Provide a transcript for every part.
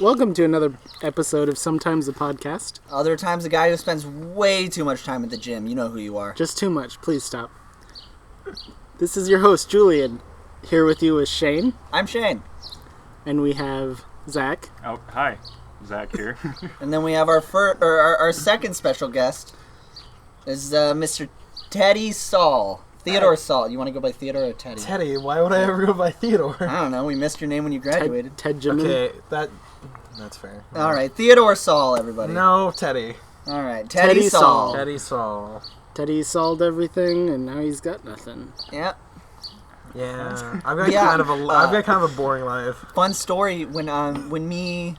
Welcome to another episode of Sometimes the Podcast. Other times, the guy who spends way too much time at the gym. You know who you are. Just too much. Please stop. This is your host, Julian. Here with you is Shane. I'm Shane. And we have Zach. Oh, hi. Zach here. And then we have our second special guest is Mr. Teddy Saul. Theodore Saul. You want to go by Theodore or Teddy? Teddy? Why would I ever go by Theodore? I don't know. We missed your name when you graduated. Ted Jimmy. Okay, that's fair. All right. Theodore Saul, everybody. No, Teddy. All right. Teddy Teddy Saul. Saul. Teddy Saul. Teddy solved everything, and now he's got nothing. Yeah. Yeah, I've got kind of a boring life. Fun story when me,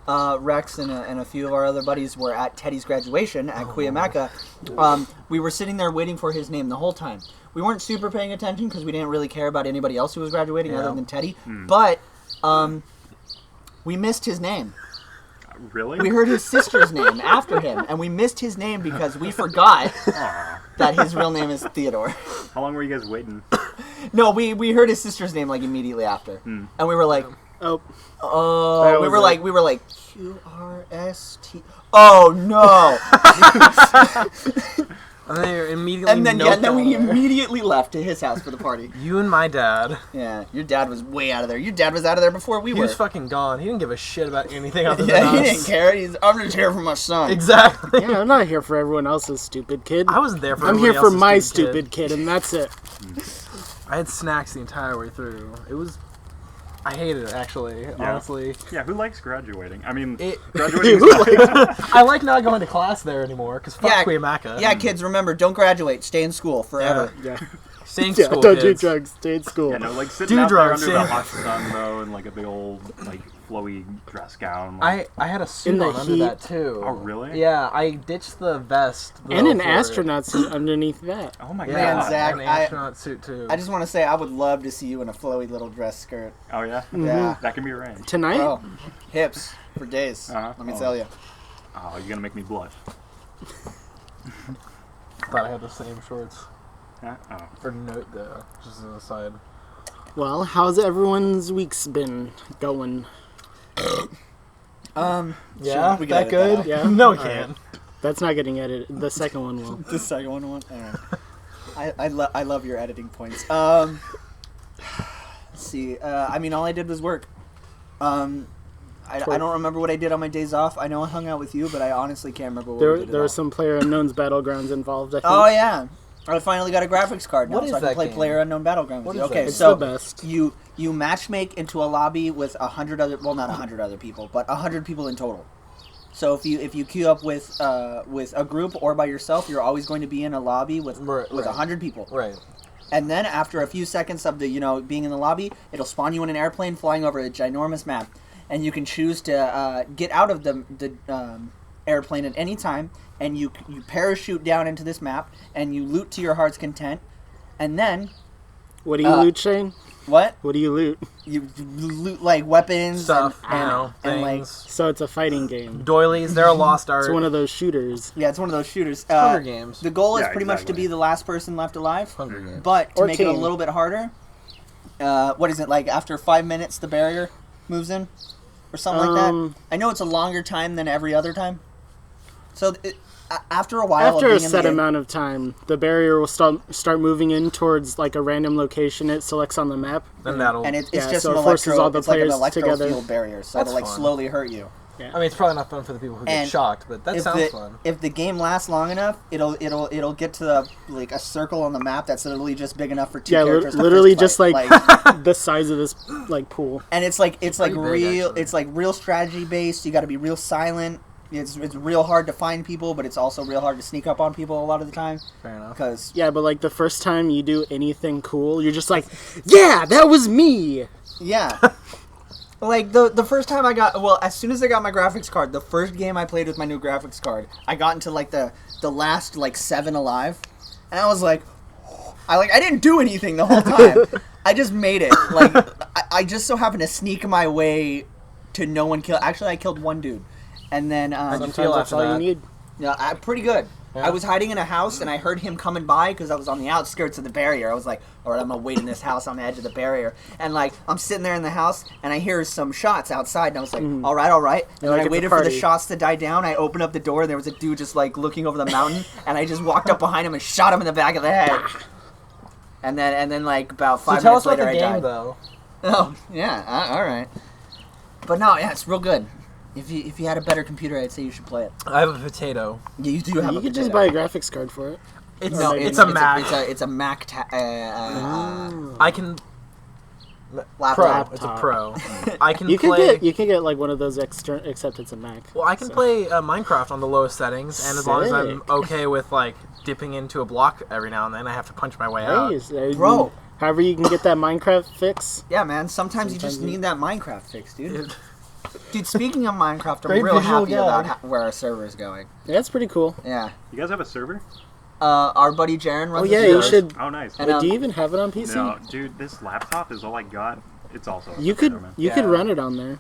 Rex, and a few of our other buddies were at Teddy's graduation at Cuyamaca. We were sitting there waiting for his name the whole time. We weren't super paying attention because we didn't really care about anybody else who was graduating other than Teddy. But we missed his name. Really? We heard his sister's name after him, and we missed his name because we forgot that his real name is Theodore. How long were you guys waiting? No, we heard his sister's name like immediately after, and we were like, Oh, we were like QRST. Oh no! And then you're immediately and then we immediately left to his house for the party. You and my dad. Yeah, your dad was way out of there. Your dad was out of there before we were. He was fucking gone. He didn't give a shit about anything other than Yeah, us. he didn't care. I'm just here for my son. Exactly. yeah, I'm not here for everyone else's stupid kid. I wasn't there for I'm everybody here for else's my stupid stupid kid, and that's it. I had snacks the entire way through. I hated it, actually, honestly. Yeah, who likes graduating? I mean, It- graduating is I like not going to class there anymore, because fuck Cuyamaca. Yeah, kids, remember, don't graduate. Stay in school forever. Yeah. Stay in Yeah, school, don't kids. do drugs. Stay in school. Yeah, no, like sitting Do out drugs, there under the yeah. hot sun, though, in like a big old, like, flowy dress gown. I had a suit In the on under heat. that, too. Oh, really? Yeah, I ditched the vest. And though, an for it. astronaut suit underneath that. Oh my Yeah, god. Zach, an astronaut suit, too. I just want to say, I would love to see you in a flowy little dress skirt. Oh, yeah? Yeah. That can be arranged. Tonight? Oh, hips for days. Uh-huh. Let me tell you. Oh, you're gonna make me blush. Thought I had the same shorts. Huh? Oh. For note, though, just as an aside. Well, how's everyone's weeks been going? Yeah, we can that edit good? that out. Yeah? No, we All can't. right. That's not getting edited. The second one will. The second one. All right. I love your editing points. Let's see. I mean, all I did was work. I don't remember what I did on my days off. I know I hung out with you, but I honestly can't remember what we did. There were some PlayerUnknown's Battlegrounds involved, I think. Oh yeah. I finally got a graphics card now, What is so I can that play game? PlayerUnknown Battlegrounds. What with you. is Okay, that? It's so the best. you matchmake into a lobby with 100 other, well, not 100 other people, but 100 people in total. So if you queue up with a group or by yourself, you're always going to be in a lobby with Right. 100 people. Right. And then after a few seconds of being in the lobby, it'll spawn you in an airplane flying over a ginormous map, and you can choose to get out of the airplane at any time, and you parachute down into this map, and you loot to your heart's content, and then What do you loot, Shane? what? What do you loot? You loot like weapons Stuff, and like things. So it's a fighting game. Doilies, they're a lost art. It's one of those shooters. yeah, it's one of those shooters. Hunger Games. The goal is Yeah, pretty much to exactly. be the last person left alive. Hunger Games. But to Or make it a team. little bit harder, what is it, like after 5 minutes the barrier moves in? Or something like that? I know it's a longer time than every other time. So after a while After of a being in set the amount of time, the barrier will start moving in towards like a random location it selects on the map. Then that'll... and it's Yeah, just so an it forces all the it's like an players electro together. field barrier, so That's it'll like fun. slowly hurt you. I mean, it's probably not fun for the people who get And shocked, but that sounds fun. If the game lasts long enough, it'll get to like a circle on the map that's literally just big enough for two Yeah, characters. to literally fist just fight. like the size of this like pool. And it's like pretty big, real actually. it's like real strategy based. You got to be real silent. It's real hard to find people, but it's also real hard to sneak up on people a lot of the time. Fair enough. Because Yeah, but like the first time you do anything cool, you're just like, yeah, that was me. yeah, like the first time as soon as I got my graphics card, the first game I played with my new graphics card, I got into like the last like 7 alive, and I was like, I didn't do anything the whole time. I just made it. Like I just so happened to sneak my way to no one kill. Actually, I killed one dude. And then, How'd you Sometimes feel that's after all that? you need. yeah, pretty good. I was hiding in a house and I heard him coming by because I was on the outskirts of the barrier. I was like, all right, I'm gonna wait in this house on the edge of the barrier. And like, I'm sitting there in the house and I hear some shots outside and I was like, all right. And then like I it's a waited for the party. shots to die down. I opened up the door and there was a dude just like looking over the mountain and I just walked up behind him and shot him in the back of the head. And then like about So 5 tell us minutes about later the I game, died. though. Oh, yeah, all right. But no, yeah, it's real good. If you had a better computer, I'd say you should play it. I have a potato. Yeah, you do have You a could just potato. buy a graphics card for it. It's No, it's a Mac. It's a Mac I can Pro. laptop. It's a Pro. I can You could play. get like one of those external, except it's a Mac. Well, I can So- play Minecraft on the lowest settings, and as long as I'm Sick. okay with like dipping into a block every now and then, I have to punch my way out. Nice. There you Bro. go. However you can get that Minecraft fix. Yeah, man. Sometimes you just Sometimes you- need that Minecraft fix, dude. Dude, Dude, speaking of Minecraft, I'm Great real visual happy gag. about where our server is going. Yeah, that's pretty cool. Yeah. You guys have a server? Our buddy Jaren runs Oh the yeah, you server. should. Oh, nice. And, Wait, do you even have it on PC? No, dude, this laptop is all I got. It's also. You could man. you could Yeah. run it on there.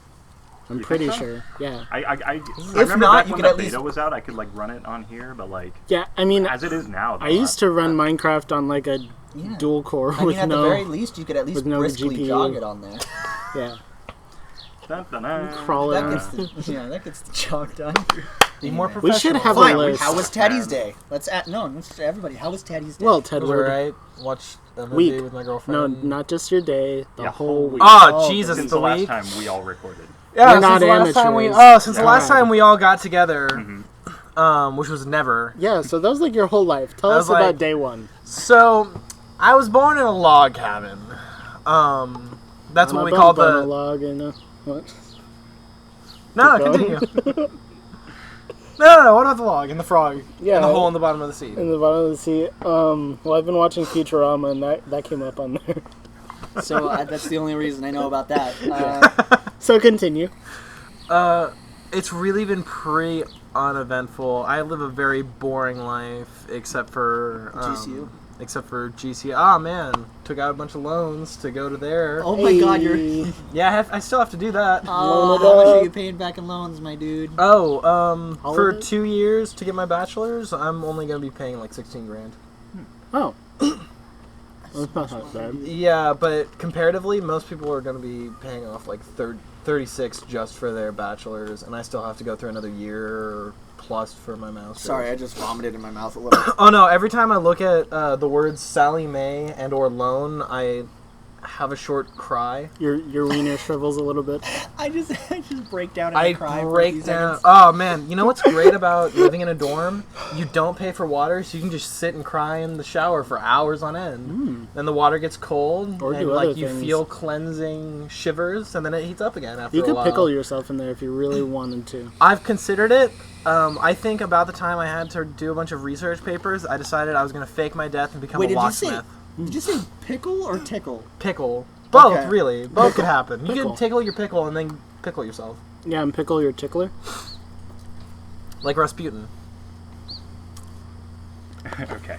I'm You pretty think so? sure. Yeah. I If remember not, back you when could the at least- beta was out, I could like run it on here, but like Yeah. I mean, as it is now, I used to run Minecraft on like a Yeah. dual core I mean, with at no. the very least, you could at least with no briskly GPU. jog it on there. Yeah. Dun, dun, dun. Crawl it That out. gets that gets the job done. be more We professional. should have a Fine. list. How was Teddy's day? Let's let's everybody. How was Teddy's day? Well, It Ted was Wood. alright. Watched a movie Week. with my No, girlfriend. not just your day. The Yeah, whole whole week. week. Oh, Oh, Jesus, Since the the last week. time we all recorded. Yeah, We're not since the last time we. amateurs. Oh, since the Yeah. last time we all got together, Mhm. which was never. Yeah. So that was like your whole life. Tell I us was about like- day one. So, I was born in a log cabin. That's what we call the. log and what? No, Keep going. continue. No. What about the log and the frog? Yeah. And the hole in the bottom of the sea. In the bottom of the sea. Well, I've been watching Futurama, and that came up on there. So that's the only reason I know about that. So continue. It's really been pretty uneventful. I live a very boring life, except for GCU. Except for GCU. Ah, man, took out a bunch of loans to go to there. Oh my God, you're. Hey. Yeah, I still have to do that. Oh, Loan it how much up. are you paying back in loans, my dude? Oh, All for of it? 2 years to get my bachelor's, I'm only gonna be paying like 16 grand. Oh. That's not that bad. Yeah, but comparatively, most people are gonna be paying off like 36 just for their bachelor's, and I still have to go through another year plus for my master's. Sorry, I just vomited in my mouth a little. Oh no! Every time I look at the words Sally Mae and or loan, I have a short cry. Your wiener shrivels a little bit. I just break down and I cry for a break few down. seconds. Oh man, you know what's great about living in a dorm? You don't pay for water, so you can just sit and cry in the shower for hours on end. Then the water gets cold, Or and do like other you things. feel cleansing shivers, and then it heats up again after You a could while. pickle yourself in there if you really wanted to. I've considered it. I think about the time I had to do a bunch of research papers, I decided I was going to fake my death and become Wait, a did you say? locksmith. Did you say pickle or tickle? Pickle. Both, Okay. really. Both could happen. You Pickle. can tickle your pickle and then pickle yourself. Yeah, and pickle your tickler. Like Rasputin. Okay.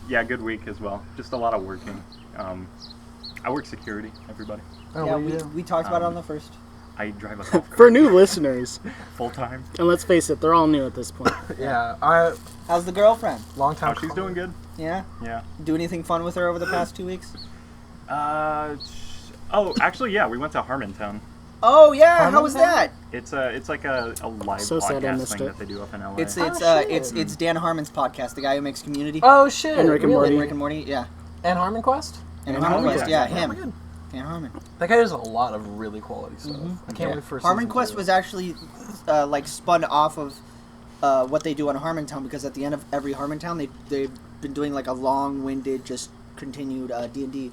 Yeah, good week as well. Just a lot of working. I work security, everybody. Oh, Yeah, what do you do? we talked about it on the first. I drive a golf For cart new listeners, full time. and let's face it, they're all new at this point. Yeah, I How's the girlfriend? long time. Oh, she's doing good. Yeah. Yeah. Do anything fun with her over the past 2 weeks? Oh, actually, yeah, we went to Harmontown. Oh yeah, how was Harmontown? that? It's like a live So sad I podcast missed thing it. that they do up in LA. It's shit. it's Dan Harmon's podcast, the guy who makes Community. Oh shit! And Rick and really? Morty. Rick and Morty, yeah. And Harmon Quest. And And Harmon Harmon Quest, Quest, yeah, Oh my him. God. Dan Harmon. That guy does a lot of really quality stuff. I can't Yeah. wait for Harmon season Quest 2. was actually like spun off of what they do on Harmontown, because at the end of every Harmontown they've been doing like a long-winded, just continued D&D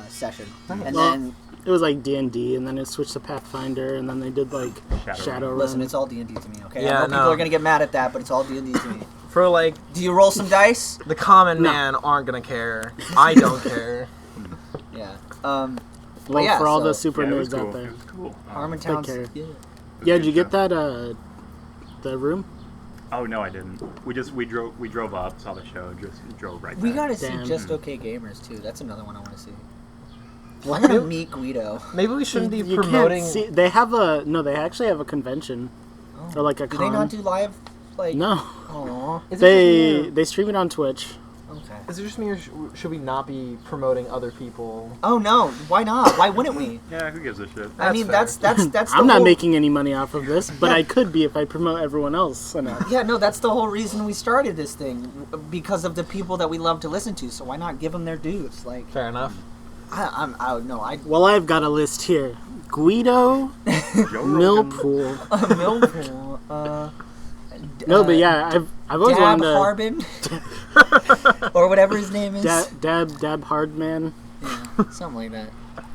session, and Well, then It was like D&D, and then it switched to Pathfinder, and then they did like Shadowrun. listen, it's all D&D to me, okay? Yeah, I know people no. are gonna get mad at that, but it's all D&D to me. For like Do you roll some dice? the common No. man aren't gonna care. I don't care. Yeah. well, yeah, for all the so- super yeah, it was nerds cool. out there. It was cool. Harmontown's. care. Yeah. Yeah, did you get that the room? Oh no, I didn't. We drove up, saw the show, just drove right We back. gotta see Damn. Just Okay Gamers too. That's another one I want to see. I'm gonna meet Guido. Maybe we shouldn't be You promoting. Can't see, they actually have a convention. Or like a Do con. they not do live Like No. Aw. Is it just me, They stream it on Twitch. Okay. or, is it just me, or should we not be promoting other people? Oh no! Why not? Why wouldn't we? Yeah, who gives a shit? I mean, fair. that's the I'm not whole- making any money off of this, but I could be if I promote everyone else enough. Yeah, no, that's the whole reason we started this thing, because of the people that we love to listen to. So why not give them their dues? Like, Fair enough. I Well, I've got a list here. Guido Joe Rogan. Millpool. Millpool, No, but yeah, I've always Dab wanted to. Harbin, or whatever his name is. Dab Hardman. Yeah, something like that.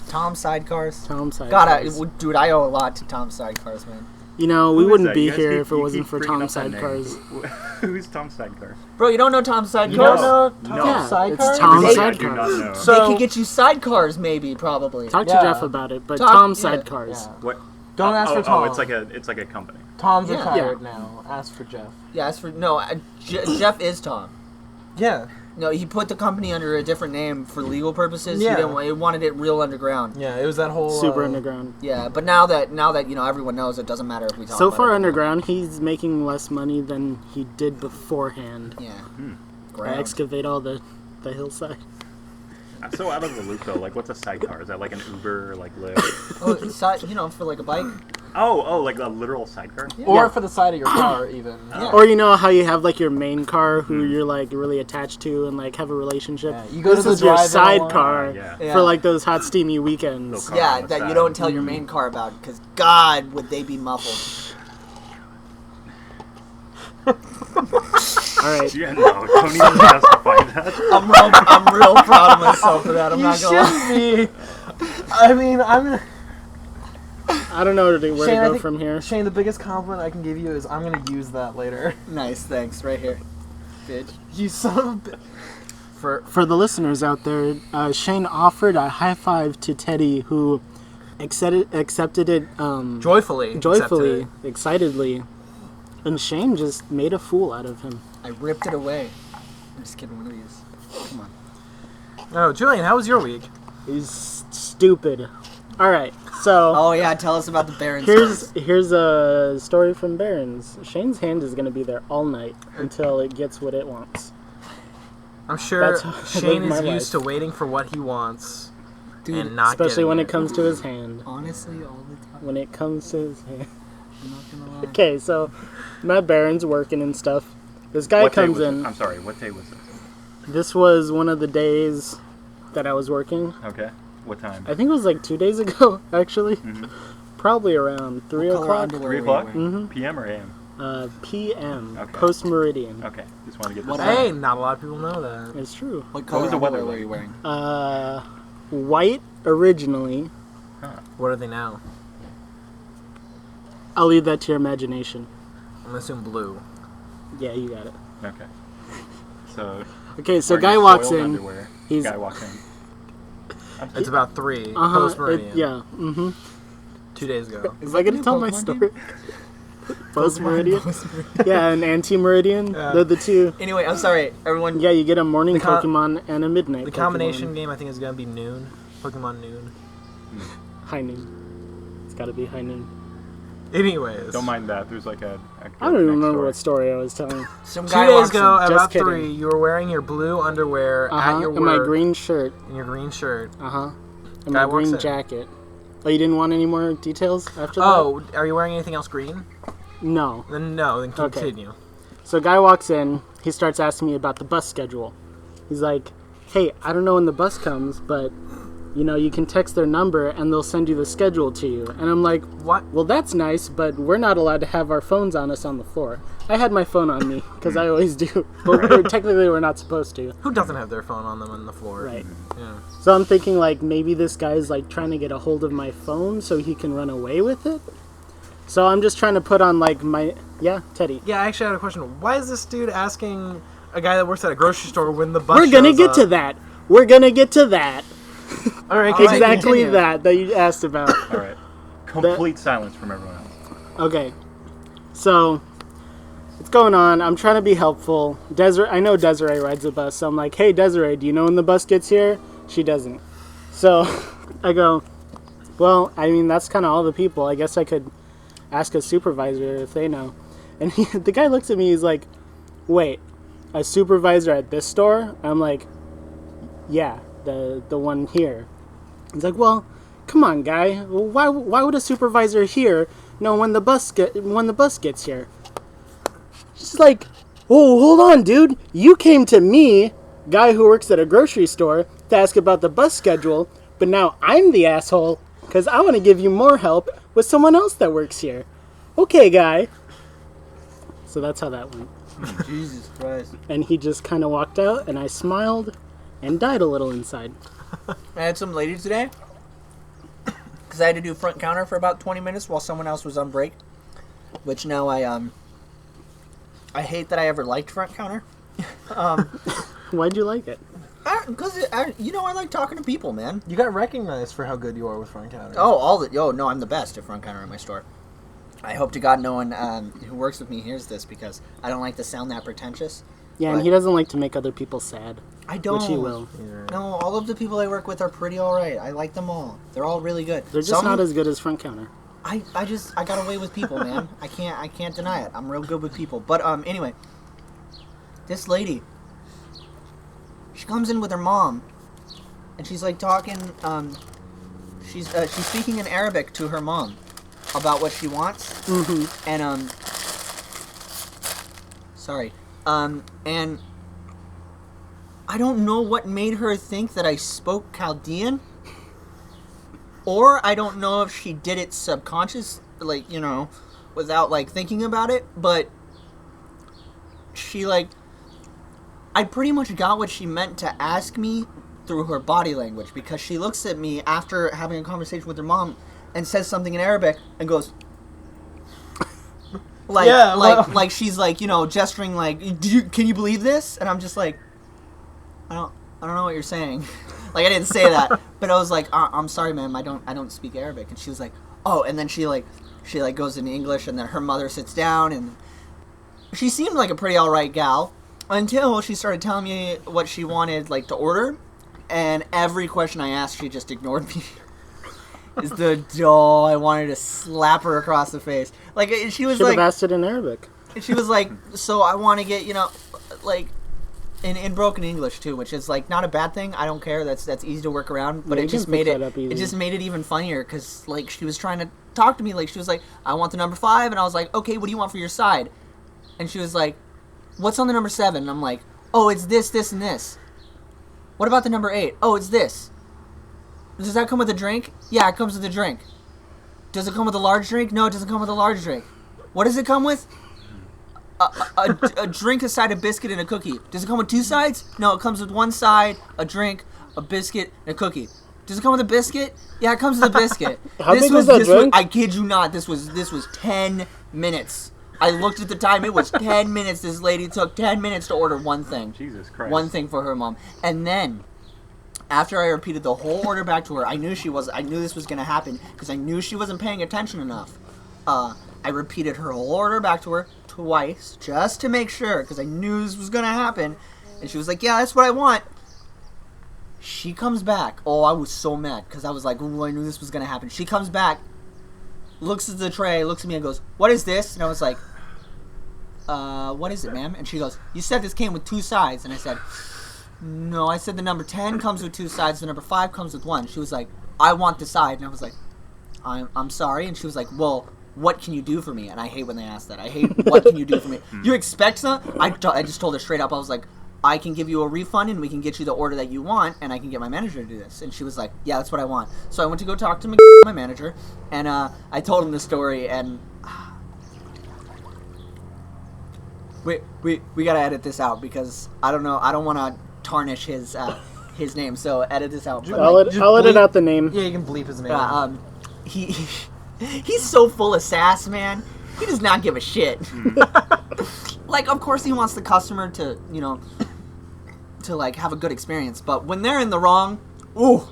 Tom Sidecars. Tom Sidecars. God, dude, I owe a lot to Tom Sidecars, man. You know, we Who is wouldn't that? be You guys here keep- if it you wasn't keep for bringing Tom up that name. Sidecars. Who's Tom Sidecars? Bro, you don't know Tom Sidecars? You don't know Tom No. Yeah, Sidecars? it's Tom They- I do not Sidecars. know. So- They could get you sidecars, maybe, probably. Talk to Yeah. Jeff about it, but Talk- Tom yeah, Sidecars. Yeah. What? Don't ask for Tom. Oh, it's like a company. Tom's Yeah. retired now. Ask for Jeff. Yeah, as for no, Jeff is Tom. Yeah. No, he put the company under a different name for legal purposes. Yeah. He wanted it real underground. Yeah, it was that whole Super underground. Yeah, but now that you know everyone knows, it doesn't matter if we talk. So about far it. underground, he's making less money than he did beforehand. Yeah. I Ground. excavate all the hillside. I'm so out of the loop though. Like, what's a sidecar? Is that like an Uber or like Lyft? Oh, you know, for like a bike. Oh, like a literal sidecar? Or Yeah. for the side of your car, even. Yeah. Or you know how you have like your main car who you're like really attached to and like have a relationship. Yeah, you go This to the is your drive-in sidecar Yeah. Yeah. for like those hot steamy weekends. Little car Yeah, on the that you side. don't tell your main car about, because God, would they be muffled. All right. Yeah, no, don't even justify that. I'm real proud of myself for that. I'm You not gonna lie. shouldn't be. I mean, I don't know where to Shane, I go think- from here. Shane, the biggest compliment I can give you is I'm gonna use that later. Nice, thanks. Right here, bitch. You son of a bi- For the listeners out there, Shane offered a high five to Teddy, who accepted it joyfully. joyfully, accepted excitedly, and Shane just made a fool out of him. I ripped it away. I'm just kidding. What are these? Come on. it. Oh, Julian, how was your week? He's stupid. All right, so Oh yeah, tell us about the Barons. here's a story from Barron's. Shane's hand is gonna be there all night until it gets what it wants. I'm sure That's how I Shane live is my used life. to waiting for what he wants Dude, and not Especially getting when it it comes to his hand. honestly, all the time. When it comes to his hand. I'm not gonna lie. Okay, so I'm at Barron's working and stuff. This guy What day comes was in. it? I'm sorry, what day was it? This was one of the days that I was working. Okay. What time? I think it was like 2 days ago, actually. Mhm. Probably around 3 What color o'clock. underwear 3 were you o'clock? wearing? Mhm. PM or AM? PM, Okay. post meridian. Okay, just want to get this What out. Hey, not a lot of people know that. It's true. What color was the weather underwear were like? you wearing? White originally. What are they now? I'll leave that to your imagination. I'm gonna assume blue. Yeah, you got it. Okay. So, Okay, so are guy you walks soiled in. Underwear? He's Guy walks in. It's about 3 post meridian. Yeah. Mm-hmm. 2 days ago. Is I gonna tell my Pokemon story? Post meridian. Yeah, and anti meridian. Yeah. They're the two. Anyway, I'm sorry, everyone. Yeah, you get a morning The com- Pokemon and a midnight. The Pokemon. combination game I think is gonna be noon. Pokemon noon. High noon. It's got to be high noon. Anyways. Don't mind that. There's like a I don't even next remember story. what story I was telling. Some 2 guy days walks ago, in. Just about kidding. 3, you were wearing your blue underwear Uh-huh. at your And my work green shirt. in your green shirt. Uh-huh. And Guy my walks green in. jacket. Oh, you didn't want any more details after that? Oh, are you wearing anything else green? No. Then no, then Okay. continue. So guy walks in. He starts asking me about the bus schedule. He's like, hey, I don't know when the bus comes, but, you know, you can text their number and they'll send you the schedule to you. And I'm like, What? well, that's nice, but we're not allowed to have our phones on us on the floor. I had my phone on me, because I always do. But technically we're not supposed to. Who doesn't have their phone on them on the floor? Right. Yeah. So I'm thinking, like, maybe this guy's, like, trying to get a hold of my phone so he can run away with it? So I'm just trying to put on, like, my... Yeah, Teddy. Yeah, I actually had a question. Why is this dude asking a guy that works at a grocery store when the bus We're gonna shows get up? to that. We're gonna get to that. All right, Exactly continue. that you asked about. All right. Complete silence from everyone else. Okay. So, it's going on. I'm trying to be helpful. I know Desiree rides the bus, so I'm like, hey, Desiree, do you know when the bus gets here? She doesn't. So, I go, well, I mean, that's kind of all the people. I guess I could ask a supervisor if they know. And the guy looks at me, he's like, wait, a supervisor at this store? I'm like, yeah, the one here. He's like, well, come on, guy. Why would a supervisor here know when the bus gets here? She's like, oh, hold on, dude. You came to me, guy who works at a grocery store, to ask about the bus schedule, but now I'm the asshole because I want to give you more help with someone else that works here. Okay, guy. So that's how that went. Jesus Christ. And he just kind of walked out, and I smiled and died a little inside. I had some lady today, because I had to do front counter for about 20 minutes while someone else was on break, which now I hate that I ever liked front counter. Why'd you like it? Because, I like talking to people, man. You got recognized for how good you are with front counter. No, I'm the best at front counter in my store. I hope to God no one who works with me hears this, because I don't like to sound that pretentious. Yeah, But and he doesn't like to make other people sad. I don't. Which he will. Yeah. No, all of the people I work with are pretty alright. I like them all. They're all really good. They're just not as good as front counter. I got away with people, man. I can't deny it. I'm real good with people. But anyway, this lady, she comes in with her mom, and she's like talking. She's speaking in Arabic to her mom about what she wants. Mm-hmm. And sorry. And I don't know what made her think that I spoke Chaldean. Or I don't know if she did it subconscious, without, thinking about it. But I pretty much got what she meant to ask me through her body language. Because she looks at me after having a conversation with her mom and says something in Arabic and goes... Like she's gesturing can you believe this? And I'm just like, I don't know what you're saying. I didn't say that, but I was like, I'm sorry, ma'am, I don't speak Arabic. And she was like, oh, and then she goes into English, and then her mother sits down, and she seemed like a pretty alright gal until she started telling me what she wanted to order, and every question I asked, she just ignored me. Is the doll. I wanted to slap her across the face. She was Should have asked it in Arabic. she was like, so I want to get, in broken English too, which is not a bad thing. I don't care. That's easy to work around. But Yeah, it you just can pick made it. that up easy. It just made it even funnier because she was trying to talk to me. She was like, I want the number 5, and I was like, okay, what do you want for your side? And she was like, what's on the number 7? And I'm like, oh, it's this, this, and this. What about the number 8? Oh, it's this. Does that come with a drink? Yeah, it comes with a drink. Does it come with a large drink? No, it doesn't come with a large drink. What does it come with? A drink, a side, a biscuit, and a cookie. Does it come with 2 sides? No, it comes with 1 side, a drink, a biscuit, and a cookie. Does it come with a biscuit? Yeah, it comes with a biscuit. How big was that drink? I kid you not. This was 10 minutes. I looked at the time. It was 10 minutes. This lady took 10 minutes to order one thing. Jesus Christ. One thing for her mom. And then, after I repeated the whole order back to her, I knew this was going to happen because I knew she wasn't paying attention enough. I repeated her whole order back to her twice just to make sure because I knew this was going to happen. And she was like, yeah, that's what I want. She comes back. Oh, I was so mad because I was like, ooh, I knew this was going to happen. She comes back, looks at the tray, looks at me and goes, what is this? And I was like, what is it, ma'am? And she goes, you said this came with 2 sides. And I said, no, I said the number 10 comes with 2 sides, the number 5 comes with 1. She was like, I want the side. And I was like, I'm sorry. And she was like, well, what can you do for me? And I hate when they ask that. I hate, what can you do for me? You expect something? I just told her straight up, I was like, I can give you a refund and we can get you the order that you want and I can get my manager to do this. And she was like, yeah, that's what I want. So I went to go talk to my manager and I told him the story and we gotta edit this out because I don't know, I don't want to tarnish his name, so edit this out. I'll edit out the name. Yeah, you can bleep his name. He's so full of sass, man. He does not give a shit. Of course he wants the customer to, to have a good experience, but when they're in the wrong, ooh.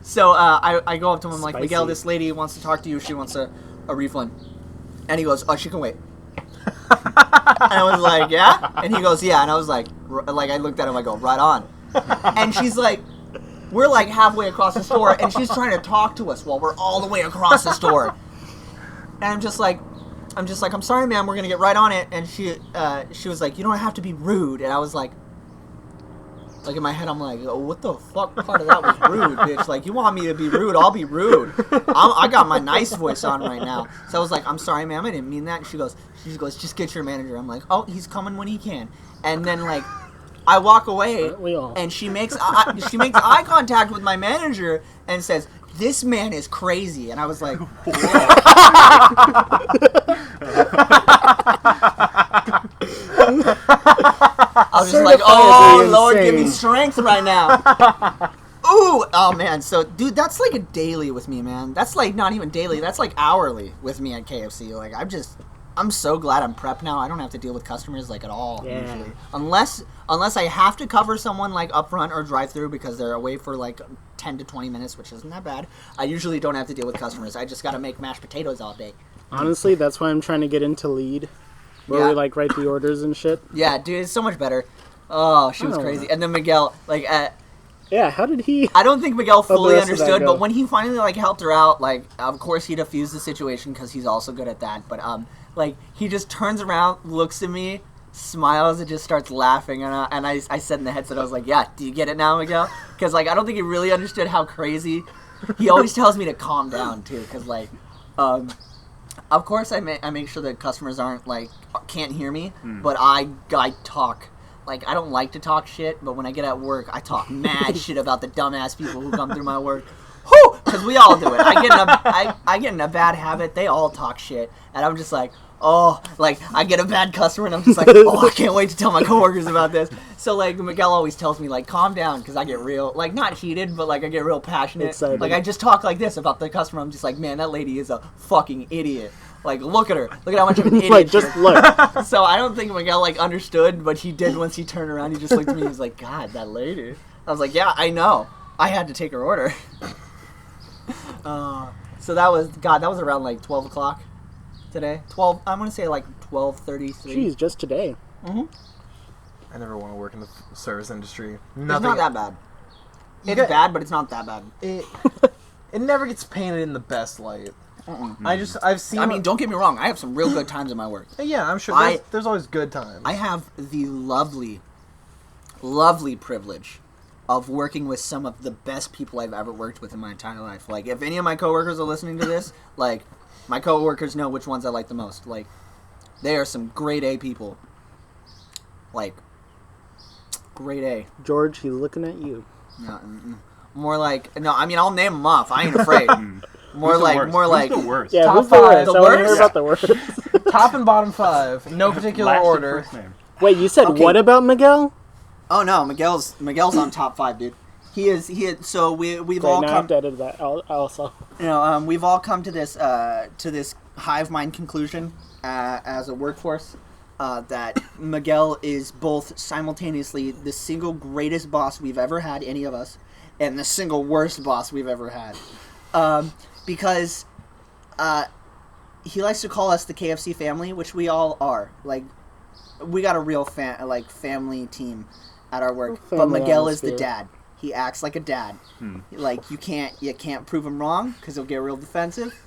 So I go up to him, I'm like, Spicy. Miguel, this lady wants to talk to you. She wants a refund. And he goes, oh, she can wait. And I was like, yeah? And he goes, yeah. And I was like I looked at him, I go, right on. And she's like, we're halfway across the store, and she's trying to talk to us while we're all the way across the store. And I'm just like, I'm just like, I'm sorry, ma'am, we're gonna get right on it. And she was like, you don't have to be rude. And I was like in my head, I'm like, oh, what the fuck part of that was rude, bitch? Like, you want me to be rude? I'll be rude. I got my nice voice on right now. So I was like, I'm sorry, ma'am, I didn't mean that. And she goes, just get your manager. I'm like, oh, he's coming when he can. And then like, I walk away, and she makes eye contact with my manager and says, "This man is crazy." And I was like, I was just like, "Oh Lord, give me strength right now." Ooh, oh man. So, dude, that's like a daily with me, man. That's like not even daily. That's like hourly with me at KFC. Like, I'm so glad I'm prepped now. I don't have to deal with customers like at all usually, unless I have to cover someone like up front or drive through because they're away for like 10 to 20 minutes, which isn't that bad. I usually don't have to deal with customers. I just got to make mashed potatoes all day. Honestly, that's why I'm trying to get into lead, where we like write the orders and shit. Yeah, dude, it's so much better. Oh, she was crazy. And then Miguel, like, yeah, how did he? I don't think Miguel fully understood, but when he finally like helped her out, like, of course he diffused the situation because he's also good at that. But like, he just turns around, looks at me, smiles, and just starts laughing. And I said in the headset, I was like, "Yeah, do you get it now, Miguel?" Because like, I don't think he really understood how crazy. He always tells me to calm down too, because like, of course I make sure that customers aren't like can't hear me, but I talk. Like, I don't like to talk shit, but when I get at work, I talk mad shit about the dumbass people who come through my work. Whew! Because we all do it. I get in a bad habit. They all talk shit. And I'm just like, oh, like, I get a bad customer, and I'm just like, oh, I can't wait to tell my coworkers about this. So, like, Miguel always tells me, like, calm down, because I get real, like, not heated, but, like, I get real passionate. Excited. Like, I just talk like this about the customer. I'm just like, man, that lady is a fucking idiot. Like, look at her. Look at how much of an idiot Like, just look. So I don't think Miguel, like, understood, but he did once he turned around. He just looked at me. He was like, God, that lady. I was like, yeah, I know. I had to take her order. So that was around, like, 12 o'clock today. I'm going to say, like, 12:33. Jeez, just today. Mm-hmm. I never want to work in the service industry. It's not that bad. It's bad, but it's not that bad. It never gets painted in the best light. I've seen. I mean, don't get me wrong. I have some real good times at my work. Yeah, I'm sure. There's always good times. I have the lovely, lovely privilege of working with some of the best people I've ever worked with in my entire life. Like, if any of my coworkers are listening to this, like, my coworkers know which ones I like the most. Like, they are some grade A people. Like, grade A. George, he's looking at you. No, more like, no, I mean, I'll name them off. I ain't afraid. More Who's like the worst? Yeah, Top who's the five. worst? The I want to hear worst? about the worst. Top and bottom five, no particular Last and order. first name. Wait, you said Okay. what about Miguel? Oh no, Miguel's on top 5, dude. He is. So we've Wait, all now I come. have to edit that also. You know, we've all come to this hive mind conclusion as a workforce that Miguel is both simultaneously the single greatest boss we've ever had, any of us, and the single worst boss we've ever had, because he likes to call us the KFC family, which we all are. Like, we got a real family team at our work, but Family Miguel is the atmosphere. dad. He acts like a dad. Like, you can't prove him wrong because he'll get real defensive.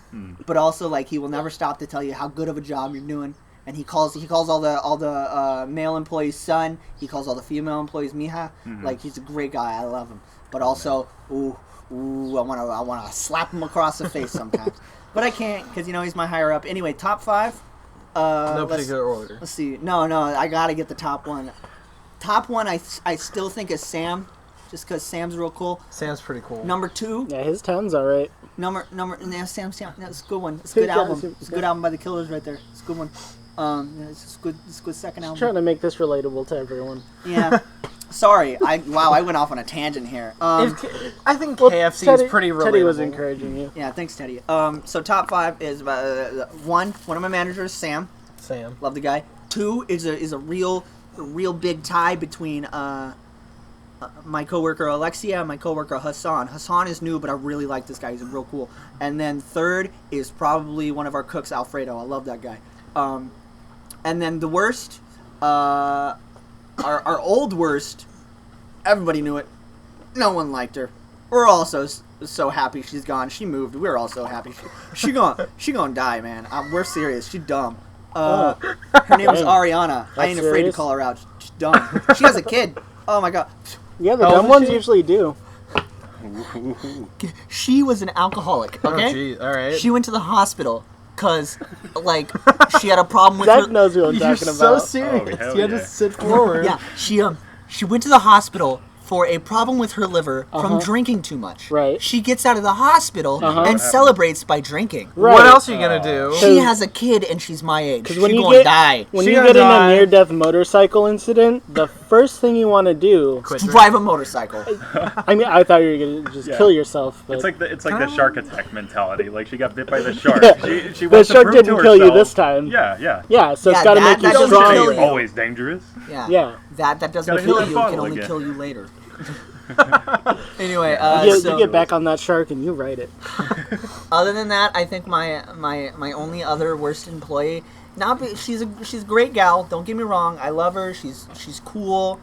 But also, like, he will never stop to tell you how good of a job you're doing. And he calls all the male employees son. He calls all the female employees mija. Like, he's a great guy. I love him. But also, I wanna slap him across the face sometimes. But I can't because he's my higher up. Anyway, top 5. No particular order. Let's see. No, I gotta get the top one. Top one, I still think is Sam, just because Sam's real cool. Sam's pretty cool. Number 2, Yeah, his tone's alright. yeah, Sam, that's a good one. It's a good album. It's a good album by the Killers right there. It's a good one. Yeah, it's a good second album. Trying to make this relatable to everyone. Yeah. Sorry, I went off on a tangent here. I think KFC is pretty relatable. Teddy was encouraging you. Yeah, thanks, Teddy. So top 5 is one of my managers, Sam. Sam. Love the guy. 2 is a real big tie between my coworker Alexia and my coworker Hassan. Hassan is new, but I really like this guy. He's real cool. And then 3rd is probably one of our cooks, Alfredo. I love that guy. And then the worst, our old worst, everybody knew it. No one liked her. We're also so happy she's gone. She moved. We were all so happy. She gonna die, man. We're serious. She's dumb. Her name was Dang. Ariana. I ain't afraid to serious? call her out. She's dumb. She has a kid. Oh my god. Yeah, the How dumb old is ones she? usually do. She was an alcoholic. Okay. Oh, geez. All right. She went to the hospital because, like, she had a problem with Zach her. knows who I'm You're talking so about. serious. Oh, hell you had yeah. to sit forward. Yeah, she went to the hospital for a problem with her liver from drinking too much. Right. She gets out of the hospital and happened? celebrates by drinking. Right. What else are you gonna do? She has a kid and she's my age. She's when you gonna get- die. When She you gonna get in die. a near-death motorcycle incident, the first thing you want to do... Quit Drive a motorcycle. I mean, I thought you were going to just Yeah. kill yourself, but... It's like the shark attack mentality. Like she got bit by the shark. Yeah. She The wants to shark prove to didn't kill you herself- this time. Yeah, yeah. Yeah, so Yeah, it's got to that- make you that doesn't Don't kill say you. stronger. always dangerous. Yeah. Yeah. That doesn't Gotta hit kill that you. It bottle can only again. kill you later. Anyway, You get back on that shark and you ride it. Other than that, I think my only other worst employee. She's a great gal. Don't get me wrong. I love her. She's cool.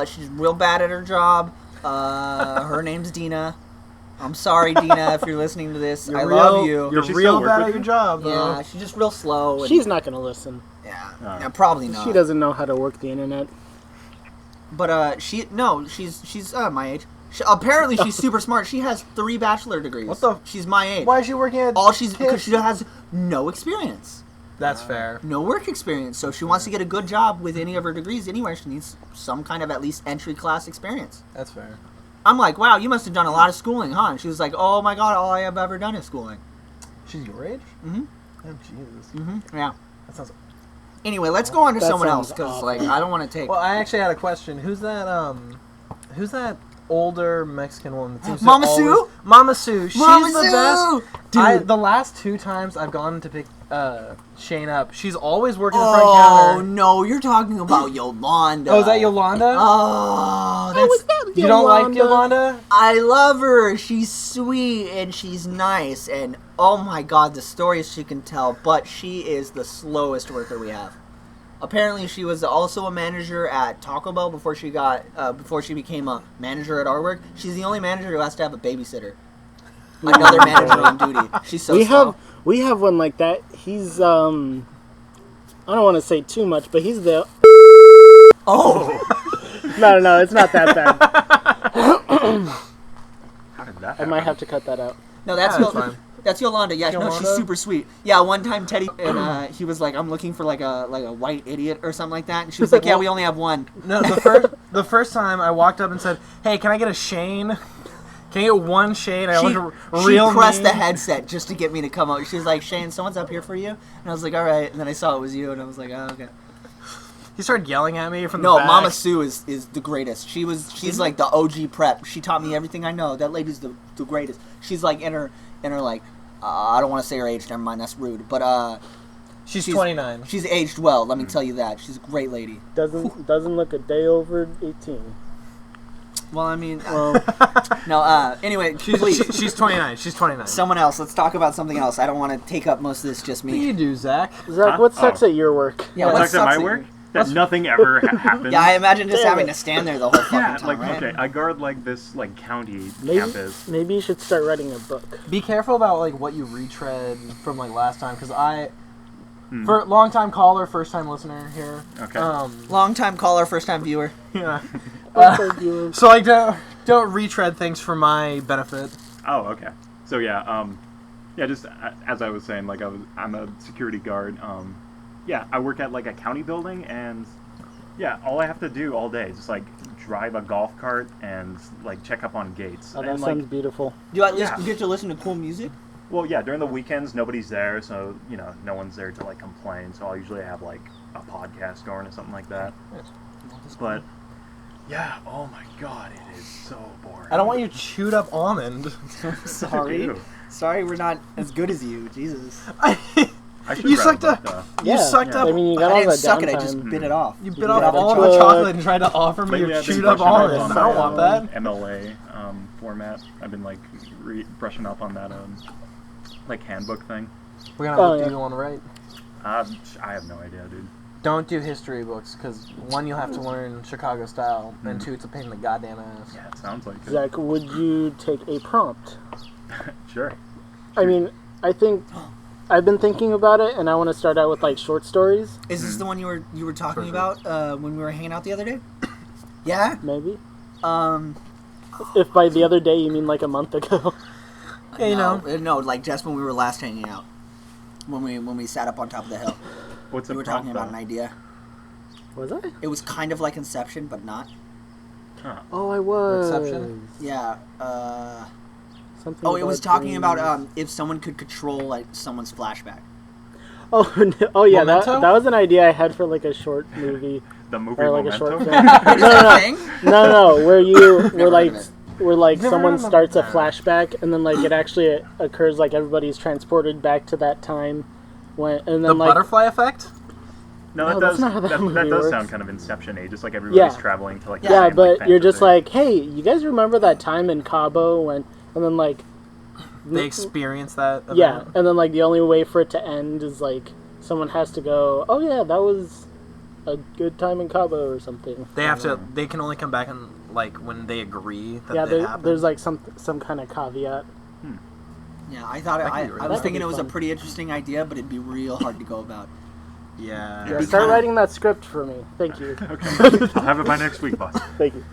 She's real bad at her job. Her name's Dina. I'm sorry, Dina, if you're listening to this. I love you. You're Does she real still work bad with at your you? job, though. Yeah, she's just real slow. And, She's not going to listen. yeah, probably not. She doesn't know how to work the internet. But she's my age. Apparently, she's super smart. She has 3 bachelor degrees. What the- She's my age. Why is she working at? Because she has no experience. That's fair. No work experience, so she wants to get a good job with any of her degrees anywhere. She needs some kind of at least entry class experience. That's fair. I'm like, wow, you must have done a lot of schooling, huh? And she was like, oh my god, all I have ever done is schooling. She's your age? Mhm. Oh, Jesus. Yeah. That sounds. Anyway, let's go on to That someone else sounds because awful. like I don't want to take. Well, I actually had a question. Who's that older Mexican woman? That seems to Mama Sue? always- Mama Sue. She's Mama the Sue! best. Dude. The last 2 times I've gone to pick Shane up, she's always working the front Oh counter. no, you're talking about Yolanda. Oh, is that Yolanda? Oh, that's. You don't like Yolanda? I love her. She's sweet and she's nice and oh my god, the stories she can tell. But she is the slowest worker we have. Apparently, she was also a manager at Taco Bell before she became a manager at our work. She's the only manager who has to have a babysitter. Another manager on duty. She's so slow. We have one like that. He's I don't want to say too much, but he's the Oh, no, it's not that bad. How did that I happen? might have to cut that out. no, that's Yeah, that's fine. That's Yolanda. Yeah, no, she's Yolanda? super sweet. Yeah, one time Teddy and he was like, "I'm looking for like a white idiot or something like that," and she was like, "Yeah, we only have one." No, the first time I walked up and said, "Hey, can I get a Shane? Can I get one Shane? I want a She real pressed name." the headset just to get me to come out. She was like, "Shane, someone's up here for you," and I was like, "All right." And then I saw it was you, and I was like, "Oh, okay." He started yelling at me from No, the back. Mama Sue is the greatest. She's like the OG prep. She taught me everything I know. That lady's the greatest. She's like in her like I don't want to say her age. Never mind, that's rude. But She's 29. she's aged well. Let me tell you that. She's a great lady. Doesn't look a day over 18. Well, I mean, Well, no. Anyway, please, She's 29. She's 29. someone else. Let's talk about something else. I don't want to take up most of this. Just What do me. you do, Zach? Zach, what sucks Oh. at your work? Yeah, What what sucks at my sucks work? That nothing ever happens. Yeah, I imagine just Damn having it. to stand there the whole fucking Yeah, time, like right? okay, I guard like this like county Maybe, campus. maybe you should start writing a book. Be careful about like what you retread from like last time, because for long time caller, first time listener here. Okay. Long time caller, first time viewer. Yeah. Thank you. So like don't retread things for my benefit. Oh, okay. So yeah, just as I was saying, like I'm a security guard. Yeah, I work at like a county building, and yeah, all I have to do all day is just like drive a golf cart and like check up on gates. Oh, that and sounds like, beautiful. Do you at least Yeah. get to listen to cool music? well, yeah, during the weekends nobody's there, so you know no one's there to like complain. So I'll usually have like a podcast going or something like that. But yeah, oh my god, it is so boring. I don't want you chewed up almond. Sorry. Ew. Sorry, we're not as good as you. Jesus. I should You write sucked a up. book, You sucked yeah. up. I mean, you got I all didn't that suck it. I downtime. just bit it off. You bit You off got all a the book. chocolate and tried to offer me Lately your I've been chewed up brushing up almond. on I don't my, want that. MLA format. I've been like brushing up on that like handbook thing. What kind of Oh, book yeah. do you want to write? I have no idea, dude. Don't do history books because one, you'll have to learn Chicago style, and two, it's a pain in the goddamn ass. Yeah, it sounds like it. Zach, would you take a prompt? Sure. I mean, I think I've been thinking about it, and I want to start out with like short stories. Is this the one you were talking about when we were hanging out the other day? Yeah. Maybe. Um. If by the other day you mean like a month ago. Yeah, you know. No, like just when we were last hanging out, when we sat up on top of the hill, What's we a were talking prompt, about an though? idea. Was I? It was kind of like Inception, but not. Huh. Oh, I was. Inception? Yeah. Something Oh, it was about talking dreams. about if someone could control like somene's flashback. Oh, no, oh yeah, that Memento? was an idea I had for like a short movie. The movie Or like a Memento? short film. Is that a thing? No, where Never like heard of it. where like Never someone heard of starts a that. flashback and then like it actually occurs like everybody's transported back to that time when and then The like butterfly effect? No, No, that that's does not how that that movie does works. sound kind of Inception-y, just like everybody's Yeah. traveling to like the yeah, same, but like, you're just fantasy. like, hey, you guys remember that time in Cabo when and then like They experience that event? yeah, and then like the only way for it to end is like someone has to go, oh yeah, that was a good time in Cabo or something. They have to. They can only come back and like when they agree that Yeah, it happened. there's like some kind of caveat. Yeah, I thought That I could be really was fun. thinking it was a Fun. pretty interesting idea, but it'd be real hard to go about. yeah. Yeah, be start kinda- writing that script for me. Thank you. Okay, I'll have it by next week, boss. Thank you.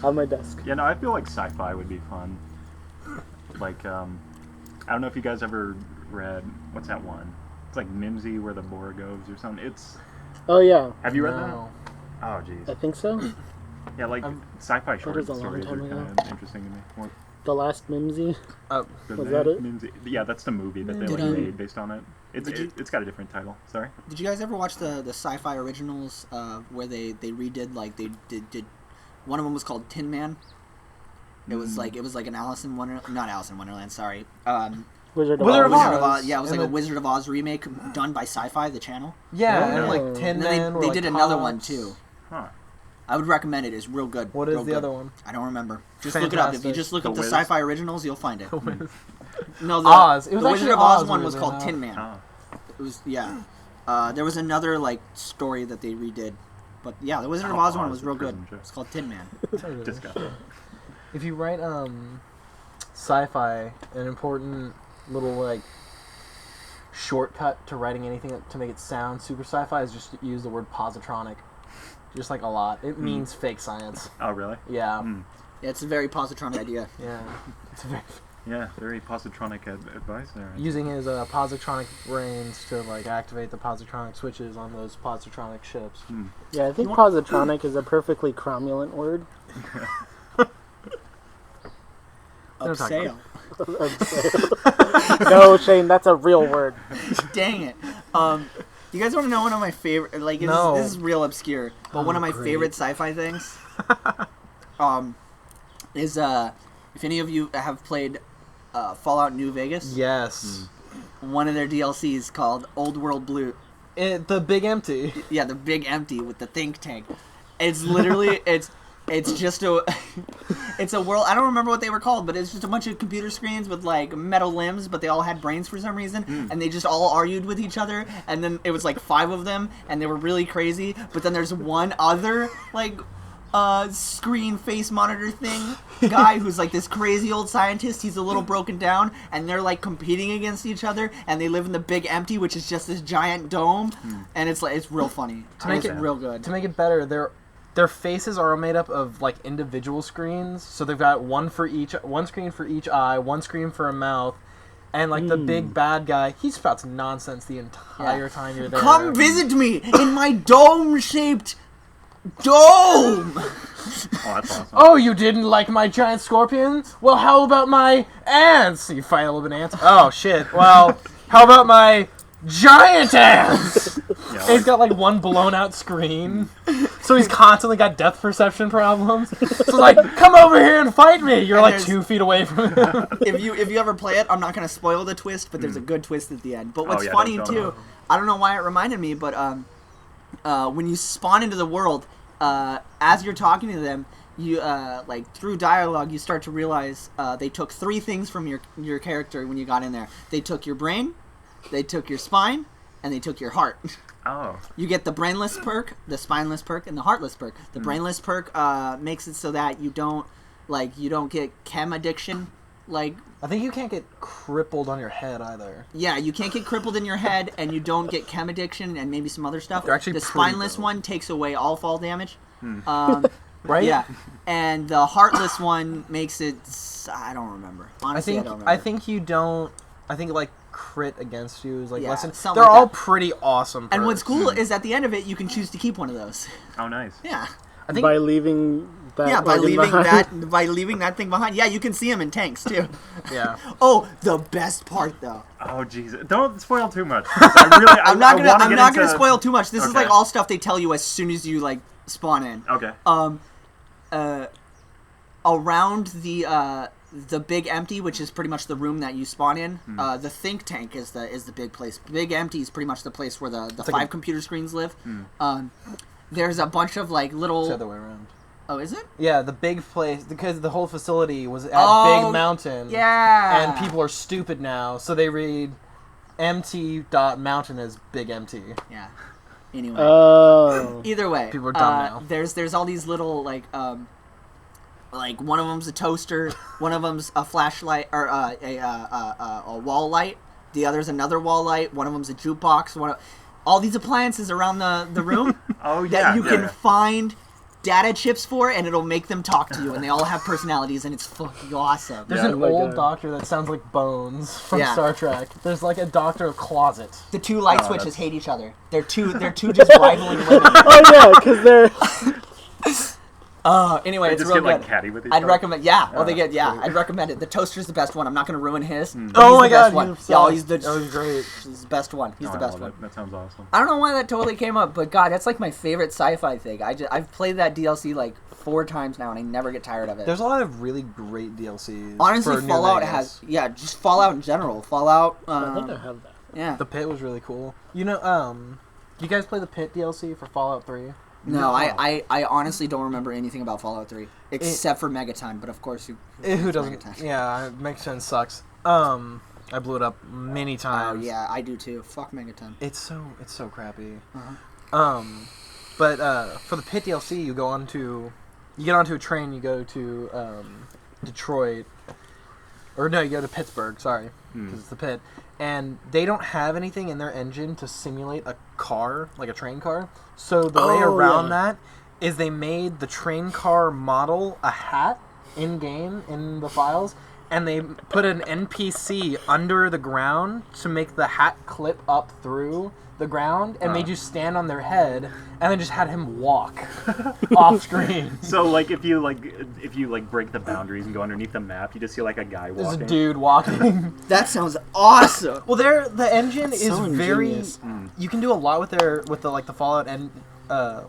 On my desk. Yeah, no, I feel like sci-fi would be fun. Like, I don't know if you guys ever read, what's that one? It's like Mimsy Where the Boar Goes or something. It's, Oh yeah, have you read No. that? Oh, jeez. I think so. Yeah, like sci-fi short was a long stories are time ago. kind of interesting to me. More The Last Mimsy. Oh, than Was that it? Mimsy. Yeah, that's the movie that they Did, like made based on it. did you- It's got a different title. Sorry. Did you guys ever watch the sci-fi originals where they redid like they did one of them was called Tin Man. It was like an Alice in Wonderland, not Alice in Wonderland, sorry. Wizard of Wizard Oz. of Oz. Wizard of Oz. Yeah, it was And like a the- Wizard of Oz remake done by Sci-Fi, the channel. yeah, Oh. and like Tin And then Men. they were, like, did another one cops. too. Huh. I would recommend it. It's real good. What is real the good. other one? I don't remember. Just look it up. If you Fantastic. just look The up the Wiz? Sci-Fi originals, you'll find it. No, Oz. It was the actually Wizard of Oz Oz one we was were called doing Tin that. Man. Oh. It was there was another like story that they redid, but yeah, the Wizard of Oh, Oz one Oz, was the real good. prison show. It's called Tin Man. Disgusting. If you write sci-fi, an important little like shortcut to writing anything to make it sound super sci-fi is just to use the word positronic. Just like a lot. It means fake science. Oh, really? Yeah. Mm. Yeah, it's a very positronic idea. Yeah. It's very, Yeah, very positronic advice there. using his positronic brains to like activate the positronic switches on those positronic ships. Yeah, I think positronic is a perfectly cromulent word. Don't talk Upsale. No, Shane, that's a real word. Dang it. You guys want to know one of my favorite? Like, No. this is real obscure, but one of my great. favorite sci-fi things, is if any of you have played Fallout New Vegas, Yes. one of their DLCs called Old World Blue. The Big Empty. Yeah, the big empty with the think tank. It's literally it's just a it's a world. I don't remember what they were called, but it's just a bunch of computer screens with like metal limbs, but they all had brains for some reason, and they just all argued with each other. And then it was like 5 of them, and they were really crazy. But then there's one other like screen face monitor thing guy who's like this crazy old scientist. He's a little broken down, and they're like competing against each other, and they live in the big empty, which is just this giant dome, and it's like it's real funny. make It's it- real good. To make it better, their faces are made up of like individual screens. So they've got one screen for each eye, one screen for a mouth, and like the big bad guy, he spouts nonsense the entire time you're there. Come visit me in my dome-shaped dome. Oh, that's awesome. Oh, you didn't like my giant scorpion? Well, how about my ants? You fight a little bit of ants. Oh shit. Well, how about my giant ants? Yeah, And he's got like one blown out screen, so he's constantly got depth perception problems. So like, come over here and fight me. You're And like there's- 2 feet away from him. if you ever play it, I'm not gonna spoil the twist, but there's a good twist at the end. But what's yeah, funny don't too, know. I don't know why it reminded me, but when you spawn into the world, as you're talking to them, you like through dialogue, you start to realize they took 3 things from your character when you got in there. They took your brain, they took your spine, and they took your heart. Oh. You get the brainless perk, the spineless perk, and the heartless perk. The brainless perk makes it so that you don't get chem addiction. Like, I think you can't get crippled on your head either. yeah, you can't get crippled in your head, and you don't get chem addiction, and maybe some other stuff. They're actually the pretty spineless dope. one takes away all fall damage. Right? Yeah, and the heartless one makes it. I don't remember. Honestly, I don't remember. I think you don't. I think like crit against you is like Yeah, less than. something They're like all that. pretty awesome. And what's perks. cool is at the end of it, you can choose to keep one of those. Oh, nice. Yeah. I think By leaving that Yeah, by organ leaving behind. by leaving that thing behind. Yeah, you can see them in tanks too. yeah. Oh, the best part though. Oh, jeez. Don't spoil too much. I'm I'm not gonna spoil too much. This is like Okay. all stuff they tell you as soon as you like spawn in. Okay. Around the big empty, which is pretty much the room that you spawn in. The think tank is the big place. Big empty is pretty much the place where the like 5 computer screens live. There's a bunch of like little. It's the other way around. Oh, is it? Yeah, the big place because the whole facility was at Oh, Big Mountain. Yeah. And people are stupid now, so they read MT.Mountain as Big MT. Yeah. Anyway. Oh. Either way, People are dumb now. There's all these little like one of them's a toaster, one of them's a flashlight or a wall light. The other's another wall light. One of them's a jukebox. All these appliances around the room Oh, yeah. that you can yeah. find data chips for, and it'll make them talk to you, and they all have personalities, and it's fucking awesome. There's Yeah. an Oh my old God. doctor that sounds like Bones from Yeah. Star Trek. There's like a doctor closet. The two light Oh, switches that's- hate each other. They're two just rivaling women. Oh yeah, because they're. Anyway, They it's just real get, like, good. catty with each I'd other? recommend. Yeah. Oh, they Oh, get. Yeah, sweet. I'd recommend it. The toaster's the best one. I'm not gonna ruin his. but Oh he's my the best God, one. he's Yeah, so- he's the. that was great. He's the best one. He's Oh, the I best love one. it. That sounds awesome. I don't know why that totally came up, but God, that's like my favorite sci-fi thing. I've played that DLC like 4 times now, and I never get tired of it. There's a lot of really great DLCs. Honestly, for New Fallout Vegas. just Fallout in general. Fallout. I think I have that. Yeah. The Pit was really cool. You know, you guys play the Pit DLC for Fallout 3? No, I honestly don't remember anything about Fallout 3 except for Megaton. But of course, Who doesn't? Megaton. Yeah, Megaton sucks. I blew it up many Oh times. yeah, I do too. Fuck Megaton. It's so crappy. Uh-huh. But for the Pit DLC, you get onto a train, you go to Detroit, or no, you go to Pittsburgh. Sorry, because it's the Pit, and they don't have anything in their engine to simulate a car, like a train car. So the way Oh, around yeah. that is they made the train car model a hat in game in the files. And they put an NPC under the ground to make the hat clip up through the ground and made you stand on their head and then just had him walk off screen. So, like, if you break the boundaries and go underneath the map, you just see like a guy There's walking. a dude walking. That sounds awesome. Well, the engine is So very. ingenious. You can do a lot with the Fallout and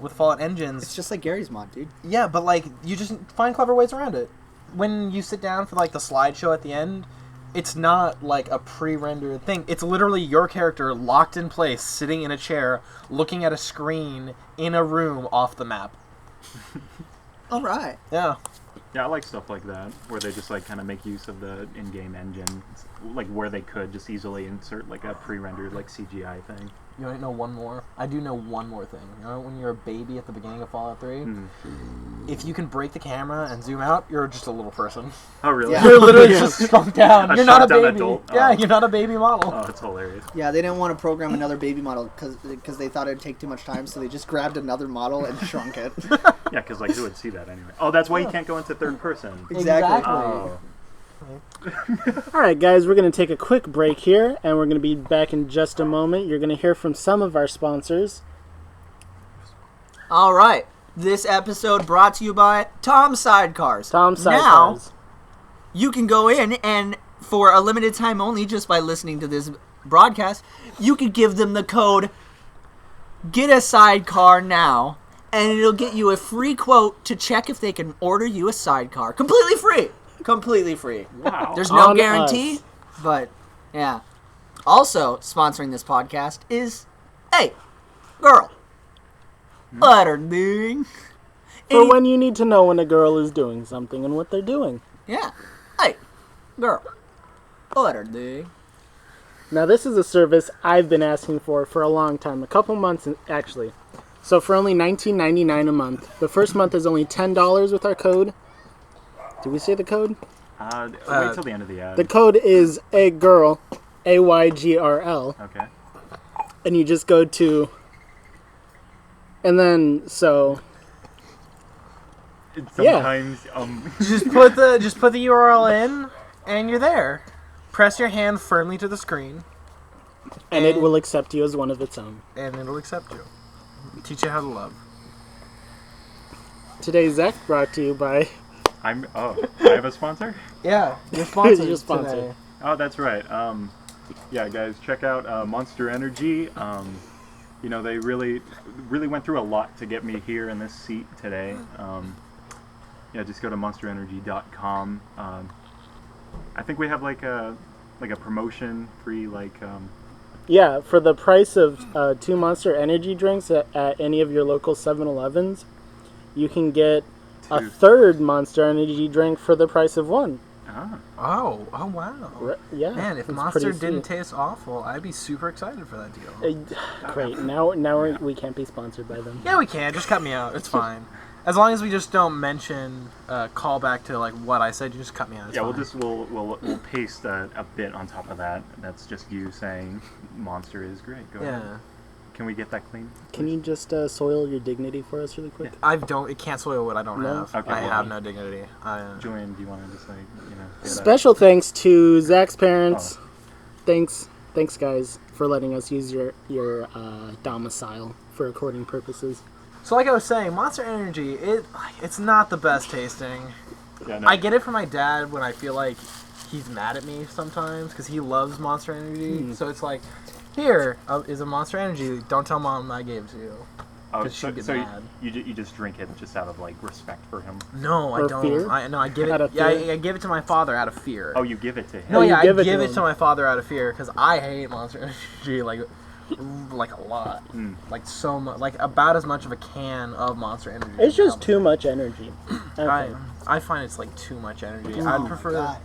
with Fallout engines. It's just like Gary's mod, dude. Yeah, but like you just find clever ways around it. When you sit down for like the slideshow at the end, it's not like a pre-rendered thing. It's literally your character locked in place, sitting in a chair, looking at a screen in a room off the map. All right. Yeah. Yeah, I like stuff like that, where they just like kind of make use of the in-game engine, like where they could just easily insert like a pre-rendered like CGI thing. You want to know one more? I do know one more thing. You know, when you're a baby at the beginning of Fallout 3, if you can break the camera and zoom out, you're just a little person. Oh, really? Yeah. You're literally just shrunk down. A You're not a shrunk-down baby. adult? Yeah, Oh. you're not a baby model. Oh, it's hilarious. Yeah, they didn't want to program another baby model because they thought it'd take too much time, so they just grabbed another model and shrunk it. Yeah, because like who would see that anyway? Oh, that's why you can't go into third person. Exactly. Oh. All right, guys, we're going to take a quick break here, and we're going to be back in just a moment. You're going to hear from some of our sponsors. All right. This episode brought to you by Tom Sidecars. Tom Now, Sidecars. you can go in and for a limited time only, just by listening to this broadcast, you can give them the code Get a Sidecar Now, and it'll get you a free quote to check if they can order you a sidecar. Completely free. Completely free. Wow. There's no On guarantee, us. but yeah. Also, sponsoring this podcast is, hey, girl, what are doing? For when you need to know when a girl is doing something and what they're doing. Yeah. Hey, girl, what are doing? Now, this is a service I've been asking for a long time, a couple months actually. So for only $19.99 a month, the first month is only $10 with our code. Did we say the code? Wait till the end of the ad. The code is AYGRL, AYGRL, Okay. and you just go to, and then so Sometimes, Just put the URL in, and you're there. Press your hand firmly to the screen, and it will accept you as one of its own. and it'll accept you. Teach you how to love. Today's Zach brought to you by. I have a sponsor? Yeah, you're sponsored. You're sponsored. Today. Oh, that's right. Yeah, guys, check out Monster Energy. They really went through a lot to get me here in this seat today. Just go to monsterenergy.com. I think we have like a promotion free Yeah, for the price of 2 Monster Energy drinks at any of your local 7-Elevens, you can get a 3rd Monster Energy drink for the price of 1. Oh wow. Yeah. Man, if it's Monster pretty didn't sweet. taste awful, I'd be super excited for that deal. Great. Now we can't be sponsored by them. Yeah, we can. Just cut me out. It's fine. As long as we just don't mention call back to like what I said, you just cut me out. It's fine. We'll paste a bit on top of that. That's just you saying Monster is great. Go ahead. Can we get that clean? Can you just soil your dignity for us really quick? It can't soil what I don't No? have. Okay, I well, have no dignity. Julian, do you want to just get Special thanks to Zach's parents. Thanks guys for letting us use your domicile for recording purposes. So like I was saying, Monster Energy, it's not the best tasting. Yeah, no. I get it from my dad when I feel like he's mad at me sometimes because he loves Monster Energy. So it's like, here is a Monster Energy. Don't tell Mom I gave it to you. Oh, 'Cause she'd get so mad. you just drink it just out of respect for him. No, I Or don't. fear? I give Out it. of Yeah, fear? I give it to my father out of fear. Oh, you give it to him. No, you yeah, give I it to give it him. to my father out of fear because I hate Monster Energy like a lot, like so much, like about as much of a can of Monster Energy. It's just as too much energy. I find it's like too much energy. Oh I'd my prefer. God.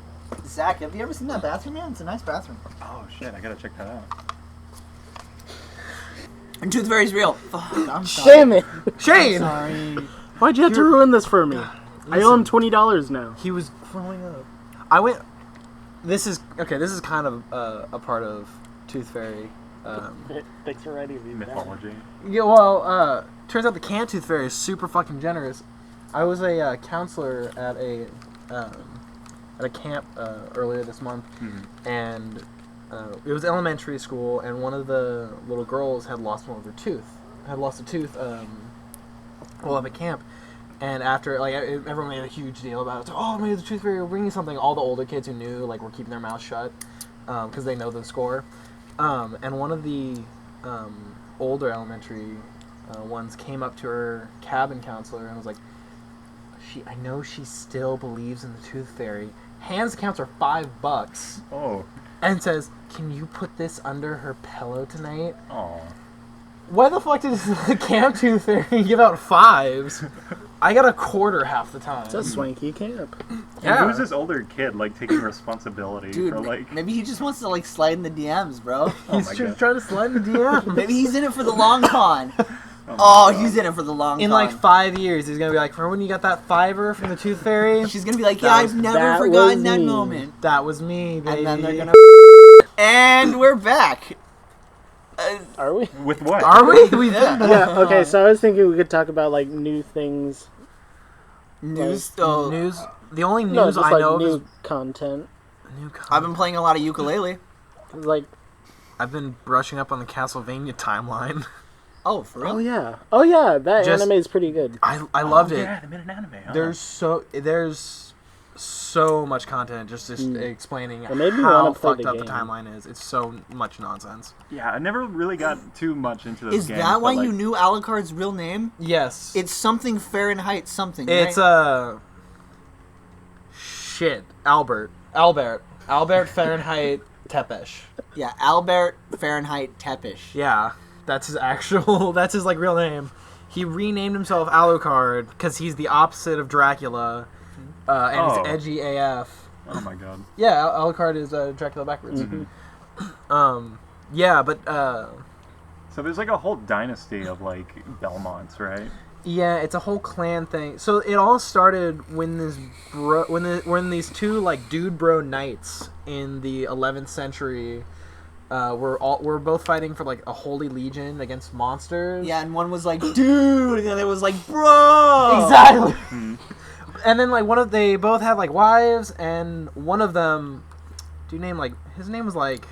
Zach, have you ever seen that bathroom, man? It's a nice bathroom. Oh shit, I gotta check that out. And Tooth Fairy's real. Fuck, I'm sorry. Damn it! Shane, Sorry. Why'd you have to ruin this for me? I owe him $20 now. he was growing up. I went. This is kind of a part of Tooth Fairy. Thanks for writing me. Mythology. Yeah, well, turns out the Canned Tooth Fairy is super fucking generous. I was a counselor at a camp earlier this month, and it was elementary school, and one of the little girls had lost a tooth while at camp. And after, everyone made a huge deal about it. It's like, oh, maybe the Tooth Fairy will bring you something. All the older kids who knew, were keeping their mouths shut because they know the score. And one of the older elementary ones came up to her cabin counselor and was like, I know she still believes in the Tooth Fairy. Hands the counselor $5 Oh. and says, can you put this under her pillow tonight? Oh. Why the fuck did the Camp Tooth Fairy give out 5s? I got a quarter half the time. It's a swanky camp. Yeah. Who's this older kid taking responsibility Dude, for maybe he just wants to slide in the DMs, bro. Oh He's my just God. trying to slide in the DM. Maybe he's in it for the long con. my Oh, God. he's in it for the long In con. 5 years, he's gonna be like, remember when you got that $5 from the Tooth Fairy? She's gonna be like, yeah, That I've was- never that forgotten was that me. moment. That was me, baby. And then they're gonna. And we're back. Are we? With what? Are we? We've Yeah. been Yeah, okay, so I was thinking we could talk about, new things. News. news. The only No, news just, I know new of content. is new I've been playing a lot of ukulele. I've been brushing up on the Castlevania timeline. Oh, for real? Oh yeah, that Just- anime is pretty good. I loved it. Yeah, they made an anime. Huh? There's so much content just explaining It made me how wanna play fucked the up the game. timeline is. It's so much nonsense. Yeah, I never really got too much into those Is games. that why but, you knew Alucard's real name? Yes. It's something Fahrenheit something. It's right? Albert Fahrenheit Tepesh. Yeah, Albert Fahrenheit Tepish. Yeah, that's his actual. That's his real name. He renamed himself Alucard because he's the opposite of Dracula, and Oh. he's edgy AF. Oh my God. Yeah, Alucard is Dracula backwards. Yeah, but So there's like a whole dynasty of like Belmonts, right? yeah, it's a whole clan thing. So it all started when when these two like dude bro knights in the 11th century were both fighting for like a holy legion against monsters. Yeah, and one was like, dude, and the other was like, bro. Exactly. And then like they both had like wives, and one of them, do you name like his name was like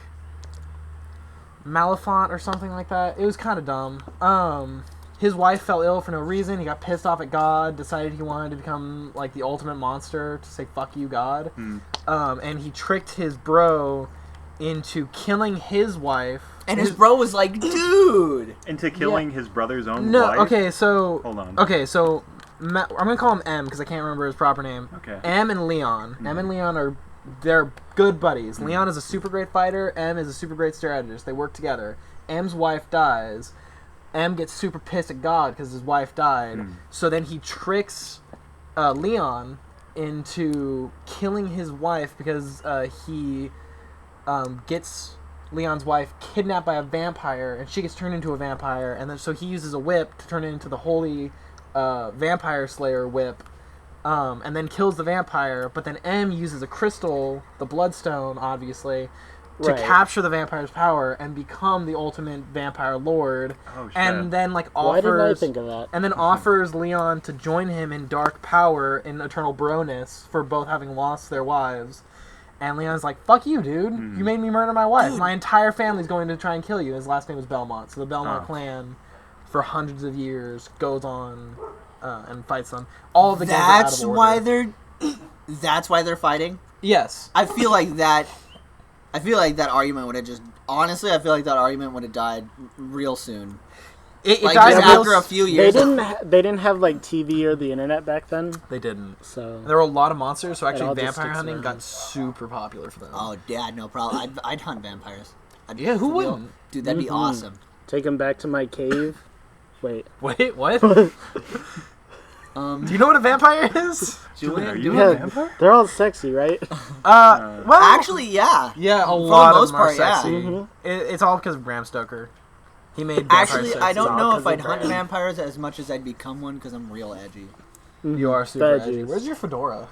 Malafont or something like that. It was kind of dumb. His wife fell ill for no reason. He got pissed off at God, decided he wanted to become like the ultimate monster to say "fuck you, God." And he tricked his bro into killing his wife. And his bro was like, dude. Into killing his brother's own No, wife? okay, so Hold on. Okay, so I'm gonna call him M because I can't remember his proper name. Okay. M and Leon. M and Leon they're good buddies. Leon is a super great fighter. M is a super great strategist. They work together. M's wife dies. M gets super pissed at God because his wife died. So then he tricks Leon into killing his wife because he gets Leon's wife kidnapped by a vampire, and she gets turned into a vampire, and then so he uses a whip to turn it into the holy vampire slayer whip, and then kills the vampire. But then M uses a crystal, the bloodstone, obviously, to Right. capture the vampire's power and become the ultimate vampire lord. Oh, shit. And then like Why didn't I offers think of that? and then offers Leon to join him in dark power in eternal broness for both having lost their wives. And Leon's like, fuck you, dude. You made me murder my wife. Dude. My entire family's going to try and kill you. His last name was Belmont. So the Belmont Oh. clan, for hundreds of years, goes on and fights them. All of the gangs are out That's of order. why they're. That's why they're fighting. Yes. I feel like that argument would have just. Honestly, I feel like that argument would have died real soon. It Like died just real after a s- few They years. didn't have like TV or the internet back then, They didn't. so There were a lot of monsters, so actually all just vampire sticks hunting around. got super popular for them. Oh, Dad, no problem. I'd hunt vampires. Yeah, who for real. wouldn't? Dude, that'd be awesome. take them back to my cave. Wait, Wait, what? Do you know what a vampire is? Julian, Are do you we- a yeah, vampire? they're all sexy, right? Well, Actually, yeah. yeah, a the lot of most them are part, yeah. sexy. It's all because of Bram Stoker. He made vampires Actually, sexy. I don't all know 'cause if of I'd hunt Bram. vampires as much as I'd become one because I'm real edgy. You are super Veggies. edgy. Where's your fedora?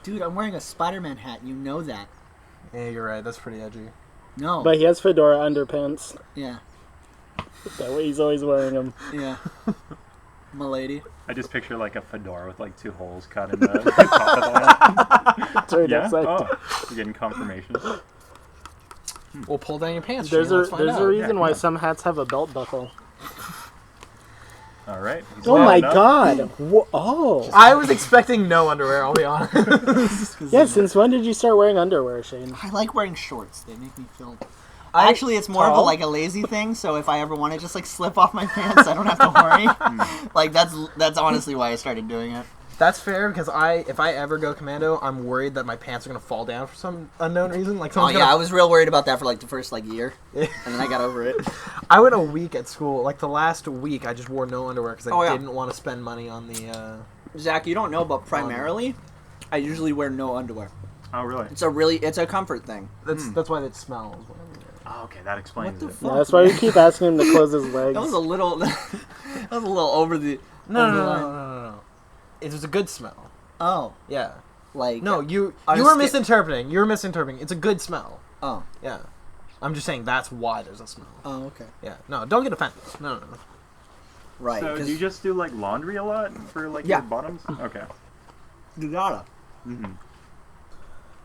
Dude, I'm wearing a Spider-Man hat. You know that. Yeah, you're right. That's pretty edgy. No. But he has fedora underpants. yeah. That way he's always wearing them. Yeah. Milady. I just picture like a fedora with like 2 holes cut in the top of the head. That's right. Yeah? That's like, Oh, you're getting confirmation. We'll pull down your pants. there's Shane. a Let's find there's out. a reason Yeah, why come on. some hats have a belt buckle. All right. he's Oh loud my enough. god! Oh. I was expecting no underwear. I'll be honest. Yeah, since when did you start wearing underwear, Shane? I like wearing shorts. They make me feel. I- Actually, it's more of a Tall? like a lazy thing. So if I ever want to just like slip off my pants, I don't have to worry. Like that's honestly why I started doing it. That's fair because if I ever go commando, I'm worried that my pants are gonna fall down for some unknown reason. Like Oh someone's yeah, I gonna. was real worried about that for like the first like year, and then I got over it. I went a week at school. Like the last week, I just wore no underwear because I Oh, yeah. didn't want to spend money on the. Zach, you don't know, but primarily, I usually wear no underwear. Oh, really? It's a comfort thing. That's why it smells. Oh, okay, that explains What the it. fuck? Yeah, that's why we keep asking him to close his legs. That was a little. That was a little over the. No, over no, the no, line. no, no, no. It was a good smell. Oh, Yeah. like No, you I you was were sca- misinterpreting. You were misinterpreting. It's a good smell. Oh, Yeah. I'm just saying that's why there's a smell. oh, okay, Yeah. No, don't get offended. No, no, no. right. So, 'cause do you just do like laundry a lot for like Yeah. your bottoms? Okay. you gotta. Mm-hmm.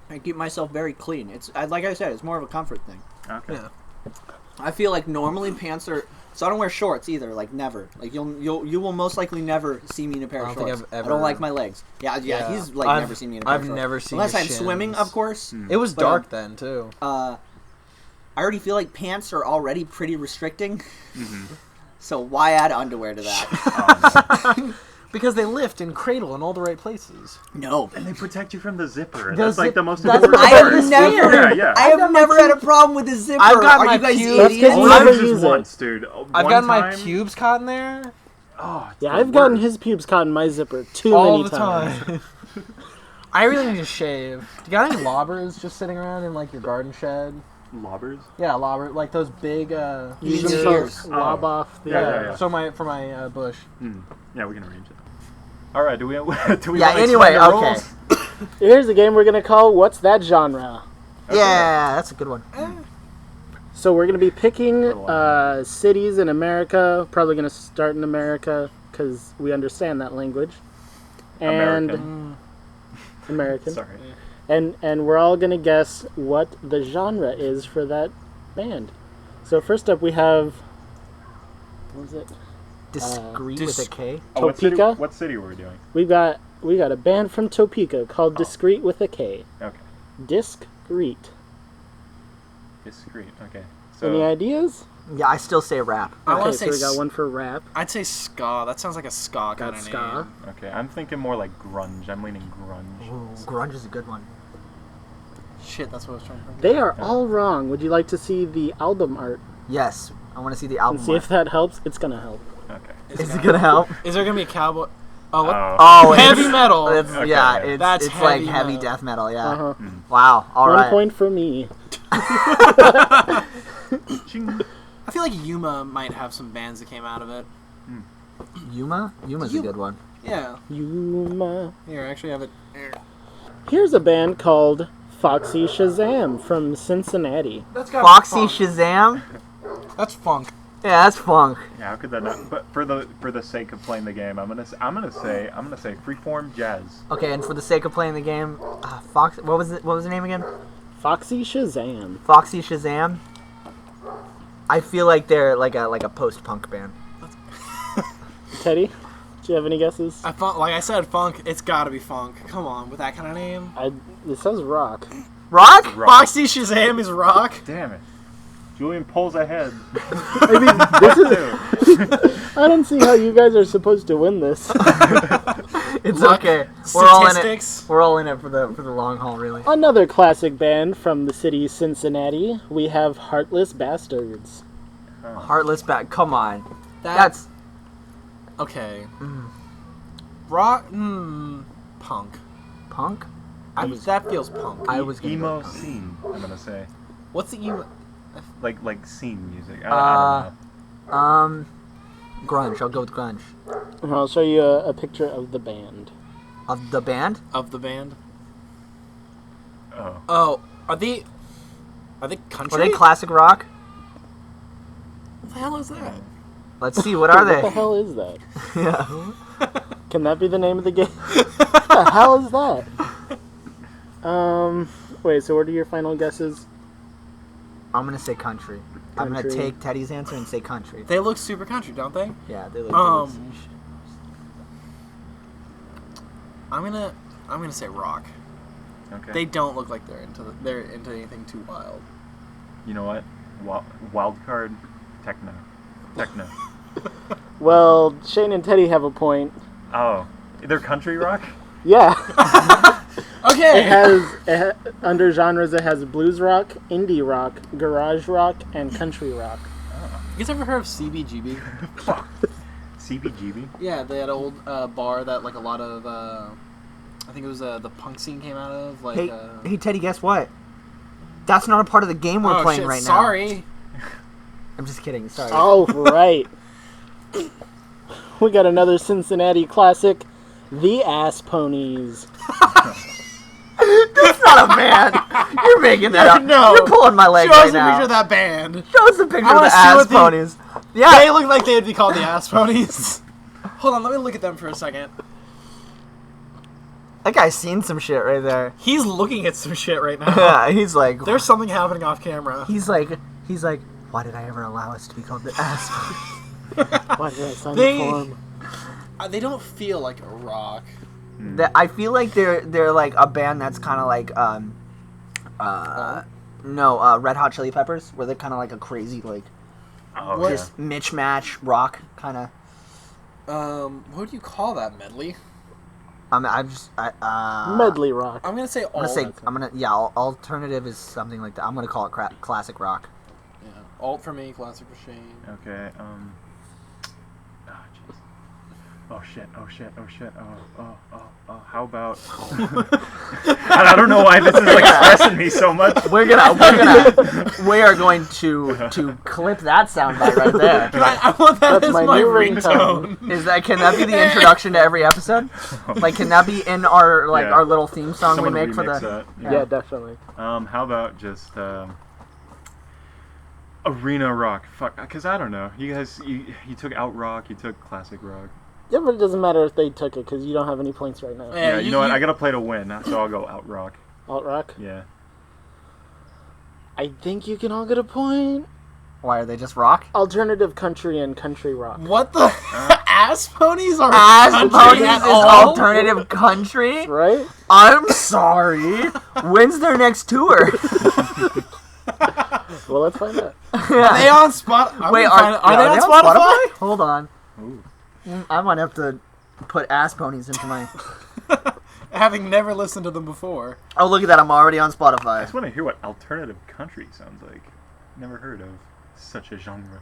I keep myself very clean. Like I said, it's more of a comfort thing. Okay. Yeah. I feel like normally pants are. So I don't wear shorts either. Like never. Like you will most likely never see me in a pair I of don't think shorts. I've I don't ever- like my legs. Yeah. Yeah. He's like I've- never seen me in a pair I've of shorts. never seen unless the I'm swimming, shins. of course. It was But, dark then too. I already feel like pants are already pretty restricting. So why add underwear to that? Because they lift and cradle in all the right places. No. And they protect you from the zipper. The That's like zip- the most that's- important I part. have never. Yeah, yeah. I have never had a problem with the zipper. I've got Are my you guys pubes- That's 'cause idiots? you Only never just use it. once, dude. I've One gotten my time- pubes caught in there Oh, it's Yeah, the I've gotten worst. his pubes caught in my zipper too all many the times. time. I really need to shave. Do you got any lobbers just sitting around in like your garden shed? Lobbers? Yeah, lobber, like those big. Use Use them yours. to lob off the. Yeah. So for my bush. Yeah, we can arrange it. All right. Do we? Do we? Yeah. wanna Anyway, explain the okay. rules? Here's a game we're gonna call "What's That Genre." Okay. Yeah, that's a good one. So we're gonna be picking cities in America. Probably gonna start in America because we understand that language. And American. Sorry. And we're all gonna guess what the genre is for that band. So first up we have, what is it? Discreet with a K. Oh, Topeka? what city were we doing? We got a band from Topeka called Discreet with a K. Okay. Discreet. Discreet. Okay. Any So ideas? Yeah, I still say rap. I Okay, want to so say we got one for rap. I'd say ska. That sounds like a ska kind Got of ska. name. okay, I'm thinking more like grunge. I'm leaning grunge. Ooh, grunge is a good one. Shit, that's what I was trying to think. They are all wrong. Would you like to see the album art Yes, I want to see the and album. see if that helps? It's gonna help. Okay. Is it gonna help? Is there gonna be a cowboy? Oh, what? Oh, Heavy metal. It's, Okay, yeah, okay. it's like heavy heavy metal. death metal. Yeah. Uh-huh. Wow. All 1 right. point for me. Ching. I feel like Yuma might have some bands that came out of it. Yuma. Yuma's a good one. Yeah. Yuma. Here, I actually have it. Here. Here's a band called Foxy Shazam from Cincinnati. That's got Foxy Shazam. That's funk. Yeah, that's funk. Yeah, how could that not? But for the sake of playing the game, I'm gonna say freeform jazz. Okay, and for the sake of playing the game, Fox. What was it? What was the name again? Foxy Shazam. Foxy Shazam. I feel like they're like a post-punk band. Teddy, do you have any guesses? Like I said, funk. It's got to be funk. Come on, with that kind of name. It says rock. Rock? Rock. Foxy Shazam is rock. Damn it. Julian pulls ahead. I mean, I don't see how you guys are supposed to win this. It's Luck, okay. We're all in it. statistics. We're all in it for the long haul, really. Another classic band from the city Cincinnati. We have Heartless Bastards. Heartless back. Come on. That- That's Okay. Rock. Punk. punk. That feels punk. I was gonna Emo go punk. scene. I'm gonna say What's the emo? like scene music. I don't know. Grunge. I'll go with grunge. I'll show you a picture of the band. Of the band? Of the band? Oh. Oh, are they country? Are they classic rock? What the hell is that? Let's see. What are What the they? hell is that? Yeah. Can that be the name of the game? What the hell is that? Wait, so what are your final guesses? I'm gonna say country. I'm gonna Country. take Teddy's answer and say country. They look super country, don't they? Yeah, they look. I'm gonna say rock. Okay. They don't look like they're into anything too wild. You know what? Wild card. Techno. Well, Shane and Teddy have a point. Oh, they're country rock. Yeah. Okay. Under genres, it has blues rock, indie rock, garage rock, and country rock. You guys ever heard of CBGB? CBGB. Yeah, they had an old bar that like a lot of I think it was the punk scene came out of. Like, Hey, Teddy. Guess what? That's not a part of the game we're playing shit, right now. Sorry. I'm just kidding. Sorry. Oh, right. We got another Cincinnati classic, The Ass Ponies. That's not a band. You're making that up. No. You're pulling my leg Show us right a now. picture of that band. Show us a picture I of wanna the see ass what the- ponies. Yeah. They look like they would be called the Ass Ponies. Hold on, let me look at them for a second. That guy's seen some shit right there. He's looking at some shit right now. Yeah, he's like, There's something happening off camera. he's like, why did I ever allow us to be called the ass ponies? Why did I sign They- the form? They don't feel like a rock. I feel like they're like a band that's kind of like Red Hot Chili Peppers, where they're kind of like a crazy like Oh, just mismatch rock kind of. What do you call that medley? Medley rock. I'm gonna say alt. Alternative is something like that. I'm gonna call it classic rock. Yeah, alt for me, classic for Shane. Okay. Oh, jeez. Oh shit! Oh! How about? I don't know why this is like stressing me so much. We are going to clip that soundbite right there. I want that That's as my my new ringtone. Can that be the introduction to every episode? Like, can that be in our Yeah. our little theme song Someone we make for remix the? that. Yeah, definitely. How about just arena rock? Fuck, because I don't know. You guys, you took out rock. You took classic rock. Yeah, but it doesn't matter if they took it because you don't have any points right now. Yeah, you know what? I gotta play to win, so I'll go out rock. Alt rock. Yeah. I think you can all get a point. Why are they just rock? Alternative country and country rock. What the? Ass ponies are Ass country ponies at is all? alternative country. Right? I'm sorry. When's their next tour? Well, let's find out. Are they on Spotify? Wait, are they on Spotify? Hold on. Ooh. I might have to put ass ponies into my. Having never listened to them before. Oh, look at that! I'm already on I Spotify. just want to hear what alternative country sounds like. Never heard of such a genre.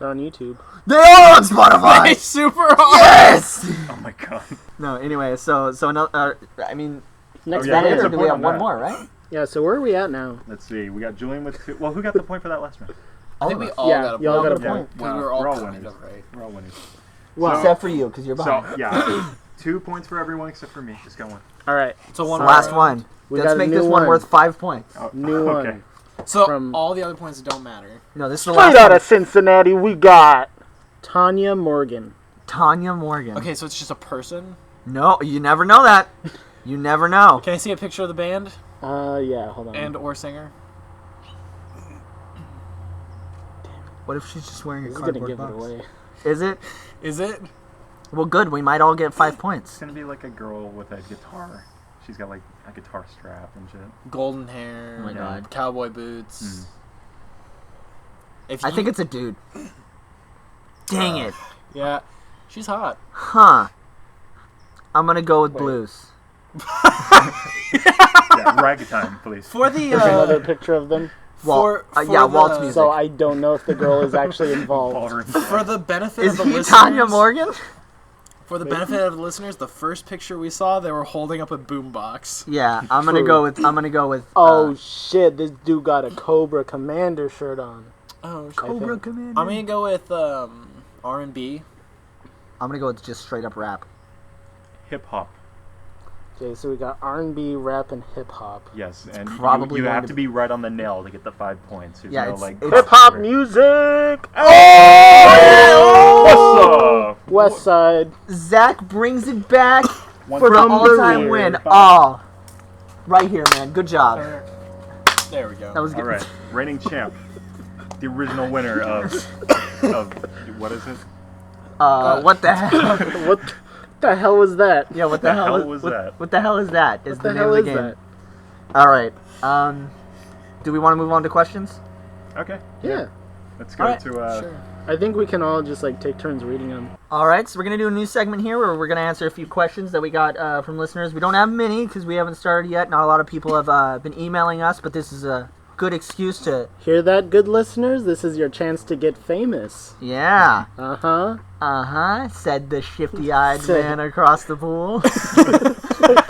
They're on YouTube. They are on They Spotify. super hard. Yes. Oh my god. No. Anyway, so another. I mean, Next yeah, that he it, gets or a do point we have on one that. more? Right? Yeah, so where are we at now? Let's see. We got Julian with 2. Well, who got the point for that last round? I think we of us. all Yeah, got a y'all point. got a point. Because we were all We're all kind winners. of right. We're all winners. Well, Except for you, because you're behind. So yeah, 2 points for everyone except for me. Just got one. all right. So one Last more. one. We Let's got a make new this one one. worth 5 points. Oh, New okay. one. So From- all the other points don't matter. No, this is the Straight last out one. of Cincinnati, we got Tanya Morgan. Tanya Morgan. Okay, so it's just a person. No, you never know that. You never know. Can I see a picture of the band Yeah, hold on. and or singer? What if she's just wearing a This is gonna cardboard give box? it away. Is it? Is it? Well, good. We might all get 5 points. It's gonna be like a girl with a guitar. She's got like a guitar strap and shit. Golden hair. Oh my God. Cowboy boots. If I you- think it's a dude. Dang it. Yeah, she's hot. Huh. I'm gonna go with blues. Yeah, ragtime, please. For the There's another picture of them. Walt, for yeah, Walt's the- music. So I don't know if the girl is actually involved. Ballroom. for the benefit Is of the he listeners, Tanya Morgan? For the benefit of the listeners, the first picture we saw, they were holding up a boombox. Yeah, I'm gonna True. go with. I'm gonna go with. Oh shit! This dude got a Cobra Commander shirt on. Oh, Cobra think. Commander. I'm gonna go with R&B. I'm gonna go with just straight up rap. Hip hop. Okay, so we got R&B, rap, and hip hop. Yes, and probably you going have to to be right on the nail to get the 5 points. There's Yeah, no it's- like it's- Hip hop music. What's up? West Side. Zach brings it back One for the from the all-time rear. win. Oh, right here, man. Good job. There we go. That was good. All right, reigning champ, the original winner of what is it? What the hell? What the hell was that? Yeah, what the hell was what, that? What the hell is that? Is What the the name hell of the is game. that? All right. Do we want to move on to questions? Okay, Yeah. let's go Alright, to sure. I think we can all just like take turns reading them. All right, so we're gonna do a new segment here where we're gonna answer a few questions that we got from listeners. We don't have many because we haven't started yet. Not a lot of people have been emailing us, but this is a good excuse to, Hear that, good listeners? This is your chance to get famous. yeah, Uh-huh. said the shifty-eyed Said- man across the pool.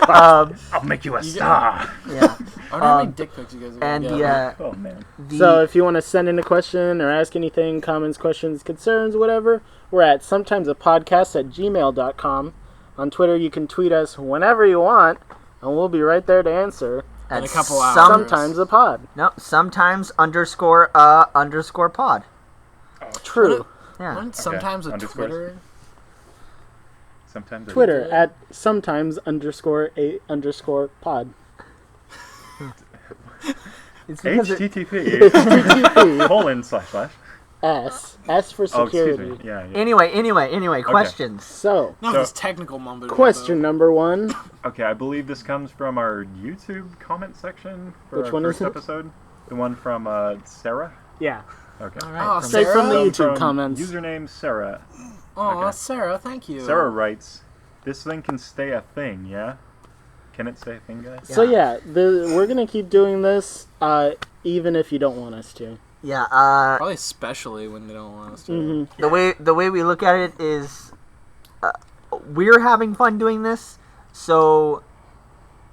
I'll make you a star. Yeah, I wonder how many dick pics you guys are gonna and get. Oh man. So if you want to send in a question or ask anything, comments, questions, concerns, whatever, we're at sometimesapodcast@gmail.com. On Twitter, you can tweet us whenever you want, and we'll be right there to answer. In a couple hours. Sometimes a pod. No, sometimes underscore pod. True. Yeah. Wasn't sometimes a Underscores. Twitter. Sometimes Twitter at sometimes_a_pod. It's because HTTP TTP. / S for Oh, excuse security. me. Yeah. Anyway, questions. So, No, So- this technical mumbo. question number one. Okay, I believe this comes from our YouTube comment section for Which our one is first it? episode. The one from Sarah. Yeah. Okay. All Oh, right. Straight from the Sarah? YouTube comments. Username Sarah. Oh, Okay. Sarah, thank you. Sarah writes, "This thing can stay a thing, yeah? Can it stay a thing, guys?" So yeah, we're gonna keep doing this, even if you don't want us to. Yeah. Probably especially when they don't want us to. Mm-hmm. The way we look at it is, we're having fun doing this, so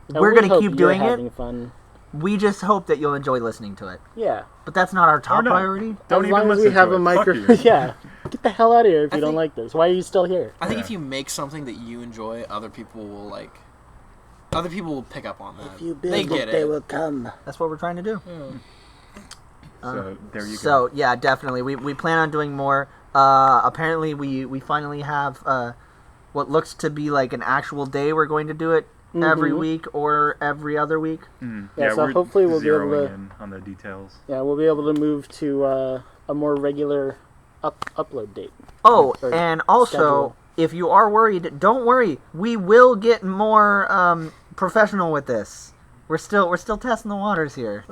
And we're we gonna hope keep you're doing having it. Fun. We just hope that you'll enjoy listening to it. Yeah. But that's not our top no. priority. Don't as even long as listen we have to a it. Fuck microphone. you. Yeah. Get the hell out of here if I you don't think- like this. Why are you still here? I think Yeah. if you make something that you enjoy, other people will pick up on that. If you build they get they it. will come. That's what we're trying to do. So there you go. So yeah, definitely. We plan on doing more. Apparently, we finally have what looks to be like an actual day. We're going to do it every week or every other week. Yeah, so we're hopefully we'll be able zeroing to- in on the details. Yeah, we'll be able to move to a more regular upload date. Oh, Or and also, schedule. if you are worried, don't worry. We will get more professional with this. We're still testing the waters here.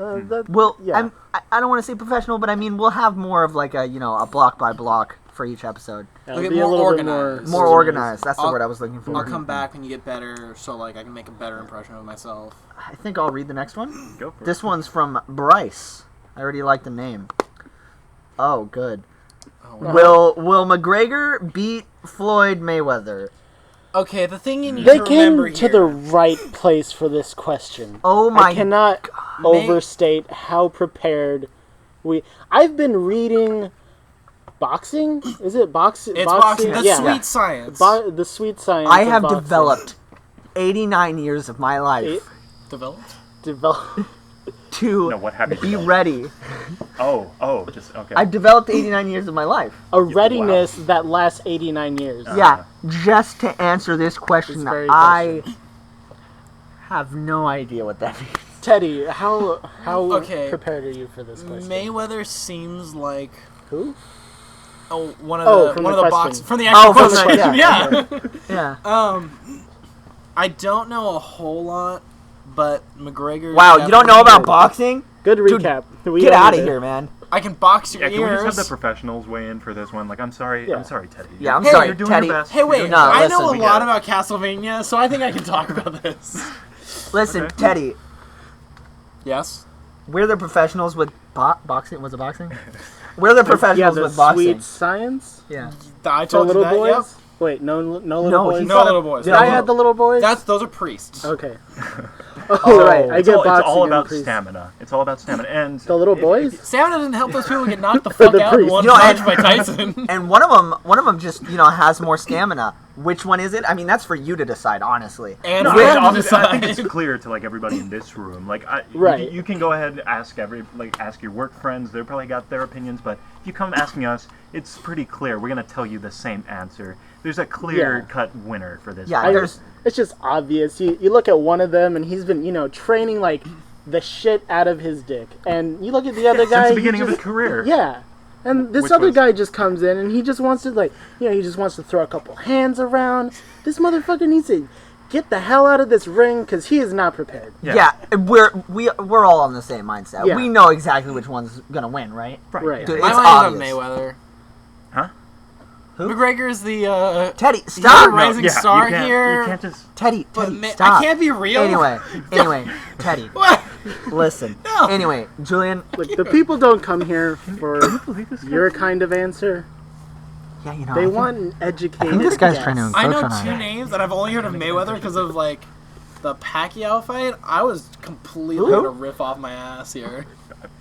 We'll. yeah. I don't want to say professional, but I mean we'll have more of like a block by block for each episode. It'll Look at be a more little bit organized. More organized. That's the I'll- word I was looking for. I'll come back when you get better, so like I can make a better impression of myself. I think I'll read the next one. Go for This it. one's from Bryce. I already like the name. Oh, good. Oh, Will McGregor beat Floyd Mayweather? Okay, the thing you need They to came remember to here. the right place for this question. Oh my I cannot overstate how prepared I've been reading boxing. Is it boxing? It's boxing. The yeah. sweet science. The sweet science. I of have boxing. developed 89 years of my life Developed. to No, what have you be developed? ready. Just okay. I've developed 89 years of my life. a readiness that lasts 89 years. Yeah, just to answer this question, This very I question. have no idea what that means. Teddy, how Okay. prepared are you for this question? Mayweather seems like Who? one of Oh, the from one the of the question. box from the actual from the- question. Yeah. Yeah. I don't know a whole lot, but McGregor. Wow, you don't know about Good. boxing? Good Dude, recap. Get out of here, man. I can box your Yeah, can we ears. just have the professionals weigh in for this one? Like, I'm sorry, Yeah. I'm sorry, Teddy. Yeah, I'm Hey, sorry, You're doing Teddy. your best. Hey, You're wait! doing No, your best. I listen, know a we lot get it. about Castlevania, so I think I can talk about this. Listen, Okay. Teddy, Yes. we're the professionals with boxing. Was it boxing? We're the professionals the with boxing. sweet science. Yeah. I For told you little that. boys. Yep. Wait, no little No, boys. he's No little boys. Yeah, No, I no. had the little boys. Those are priests. Okay. Oh, right. I It's get all, boxing it's all and about priest. stamina. It's all about stamina. And The little boys. Stamina doesn't help those people get knocked the fuck The out in priest. one You know, punch and- by Tyson. And one of them just has more stamina. Which one is it? I mean, that's for you to decide, honestly. And No, for them to obviously, I think decide. it's clear to like everybody in this room. Like, Right. you can go ahead and ask ask your work friends. They probably got their opinions. But if you come asking us, it's pretty clear. We're gonna tell you the same answer. There's a clear-cut winner for this. Yeah, fight. there's It's just obvious. You look at one of them, and he's been training like the shit out of his dick, and you look at the other guy. since the he beginning of just- his career. Yeah. And this Which other was- guy just comes in and he just wants to he just wants to throw a couple hands around. This motherfucker needs to get the hell out of this ring because he is not prepared. yeah. We're all on the same mindset. Yeah. We know exactly which one's gonna win, right? Right. Dude, My it's mind is on obvious. Mayweather. Huh? Who? McGregor's the Teddy, he's stop. the rising Yeah, star you can't, here. You can't just. Teddy, But Teddy, I stop. can't be real. Anyway, Teddy, What? listen. No. Anyway, Julian. Look, the people don't come here for your kind of answer. Yeah, I They think- want an educated I think this guy's guess. trying to I encroach know on our- two names, and I've only heard of Mayweather because of the Pacquiao fight. I was completely Who? gonna rip off my ass here.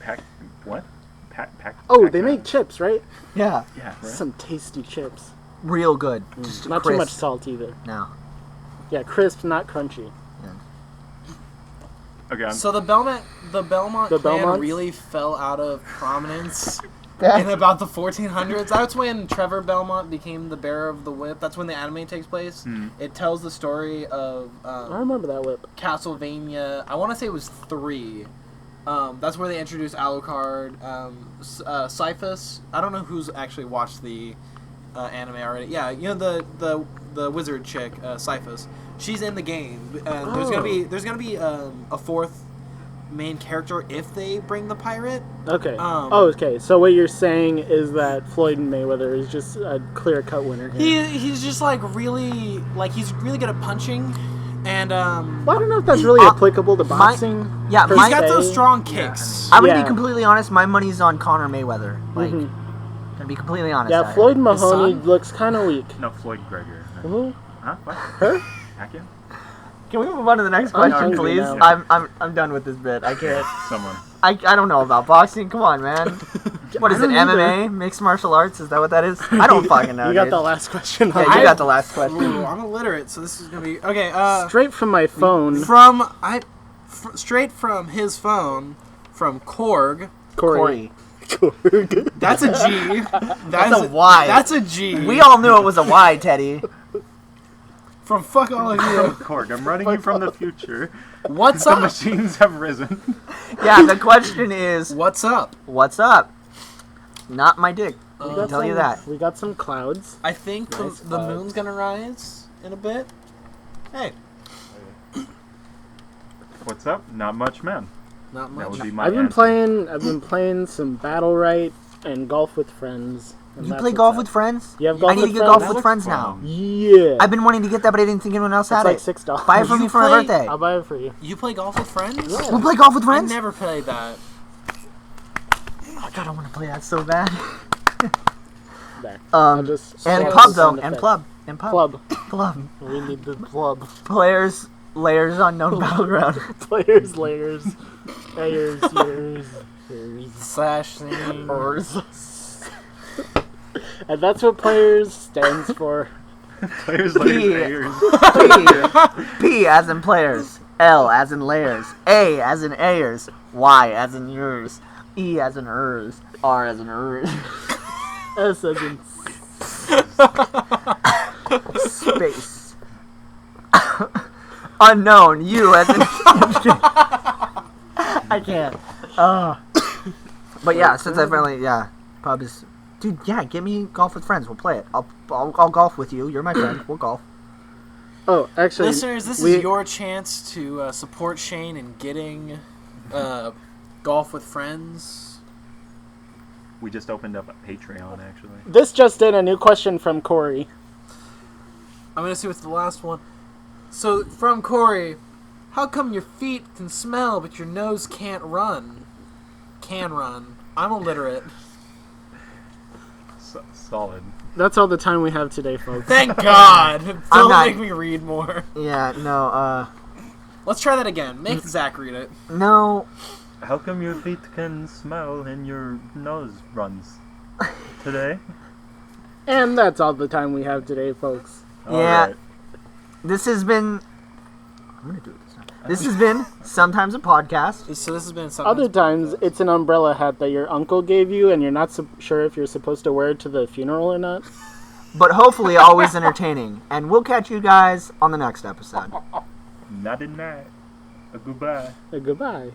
Pack. What? Pack. Oh, they make chips, right? Yeah, Yeah. Right? Some tasty chips. real good. Just Not crisp. too much salt either. No. Yeah, crisp, not crunchy. Okay. So the Belmont The clan Belmonts? really fell out of prominence in about the 1400s. That's when Trevor Belmont became the bearer of the whip. That's when the anime takes place. It tells the story of I remember that whip. Castlevania. I want to say it was 3. That's where they introduced Alucard, Cyphus. I don't know who's actually watched the anime already. Yeah, the wizard chick, Cyphus. She's in the game. There's gonna be a fourth main character if they bring the pirate. Okay. Okay. So what you're saying is that Floyd Mayweather is just a clear-cut winner here. He's just really good at punching, and Well, I don't know if that's really applicable to boxing. yeah, per he's got se. those strong kicks. I'm gonna Yeah. be completely honest. My money's on Conor Mayweather. Like, Mhm. gonna be completely honest. Yeah, out here. Floyd Mahoney son? looks kind of weak. No, Floyd Gregor. Who? Huh? What? Her? Akia? Can we move on to the next I'm question, hungry please? now. I'm done with this bit. I can't. Someone. I don't know about boxing. Come on, man. What is I it? don't either. MMA, mixed martial arts? Is that what that is? I don't fucking know. You got dude. the last question. Yeah, you got the last question. Ooh, I'm illiterate, so this is gonna be okay. Straight from my phone. Straight from his phone, from Korg. Corey. That's a G. That's a Y. That's a G. We all knew it was a Y, Teddy. From fuck all of you. Korg, I'm running you from the future. What's The up? machines have risen. Yeah, the question is, What's up? what's up? Not my dick. I We can got tell you some- that. We got some clouds. I think Nice the clouds. moon's gonna rise in a bit. Hey, What's up? Not much, man. not That much. would be my I've been answer. playing some Battle Right and golf with friends. and You that's play what's golf up. with friends? You have golf I need with to get friends? golf That with looks friends fun. now. Yeah. I've been wanting to get that, but I didn't think anyone else It's had like it. $6. Buy it for You me for my play- birthday. I'll buy it for you. You play golf with friends? Yeah. We'll play golf with I friends? never played that. Oh god, I want to play that so bad. There. I'll Um, just and show pub the though, sound and effect. club, and pub. Club. Club. We need the club. Players, layers, unknown battleground. Players, layers, layers, years. Slash thing. And that's what players stands for. Players, layers, P. players. P as in players. L as in layers. A as in ayers. Y as in yours. E as in ers. R as in ers. S as in Space. Unknown. U as in. I can't. But yeah, since I finally pub is. Dude, yeah, get me golf with friends. We'll play it. I'll golf with you. You're my friend. We'll golf. Oh, actually, Listeners, this is your chance to support Shane in getting golf with friends. We just opened up a Patreon, actually. This just in, a new question from Corey. I'm gonna see what's the last one. So from Corey, how come your feet can smell but your nose can't run? Can run. I'm illiterate. Solid. That's all the time we have today, folks. Thank God. Don't not- make me read more. Yeah, no, Let's try that again. Make Zach read it. no. How come your feet can smell and your nose runs today? And that's all the time we have today, folks. Yeah. Alright. This has been. I'm gonna do it this time. This has been Sometimes a Podcast. So this has been something. Other times, it's an umbrella hat that your uncle gave you, and you're not sure if you're supposed to wear it to the funeral or not. But hopefully always entertaining. And we'll catch you guys on the next episode. Not a night. A goodbye. Goodbye.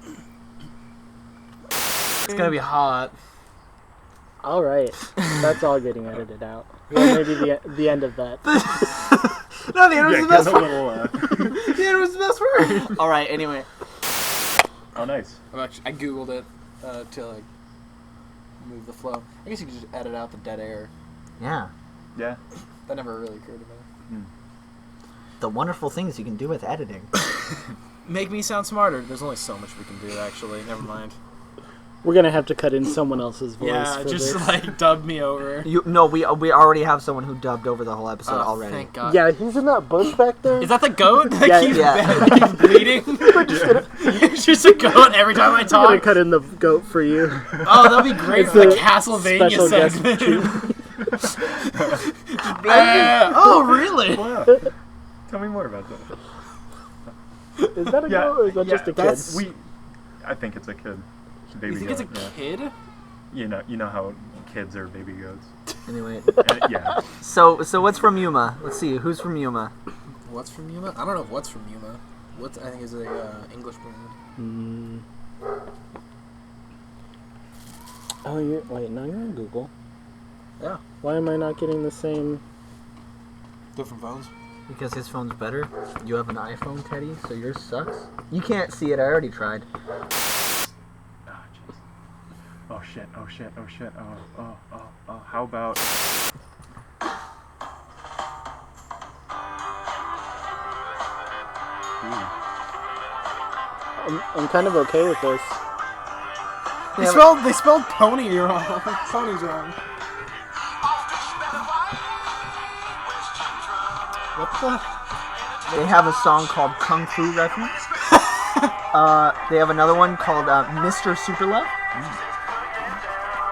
It's gonna be hot. All right, that's all getting edited out. Well, maybe the end of that. No, the end was Yeah, the best get a part. little, The end was the best part. All right. Anyway, Oh, nice. I googled it to like move the flow. I guess you could just edit out the dead air. Yeah. Yeah. That never really occurred to me. The wonderful things you can do with editing. Make me sound smarter. There's only so much we can do. Actually, never mind. We're gonna have to cut in someone else's voice. Yeah, for just this. like dub me over. No, we already have someone who dubbed over the whole episode Oh, already. thank God. Yeah, he's in that bush back there. Is that the goat that Yeah, keeps, yeah. keeps bleeding? It's just a goat every time I I'm gonna talk. cut in the goat for you. Oh, that'll be great It's for the a Castlevania special guest segment. treatment. Oh, really? Wow. Tell me more about that. Is that a goat or is that just a kid? I think it's a kid. Baby You think it's a goat, kid? yeah. You know how kids are baby goats. Anyway. Yeah. So what's from Yuma? Let's see. Who's from Yuma? What's from Yuma? I don't know what's from Yuma. What I think is a English brand. Oh, wait. Now you're on Google. Yeah. Why am I not getting the same? Different phones. Because his phone's better. You have an iPhone, Teddy, so yours sucks. You can't see it. I already tried. Oh, jeez. Oh, shit. Oh, shit. Oh, shit. Oh. How about... I'm kind of okay with this. They spelled pony wrong. Pony's wrong. What the? They have a song called Kung Fu Reference. They have another one called Mr. Super Love.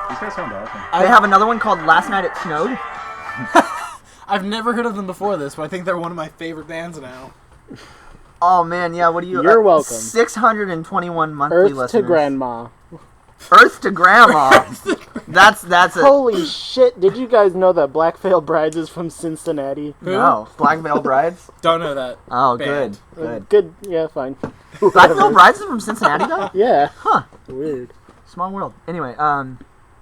These guys sound awesome. They have another one called Last Night It Snowed. I've never heard of them before this, but I think they're one of my favorite bands now. Oh man, yeah. What do you? You're welcome. 621 monthly Earth listeners. to Grandma. Earth to Grandma. That's a Holy shit! Did you guys know that Black Veil Brides is from Cincinnati? no Black Veil Brides. Don't know that. Oh, Band. good. Good. Yeah, fine. Black Veil Brides is from Cincinnati though. Yeah. Huh. Weird. Small world. Anyway,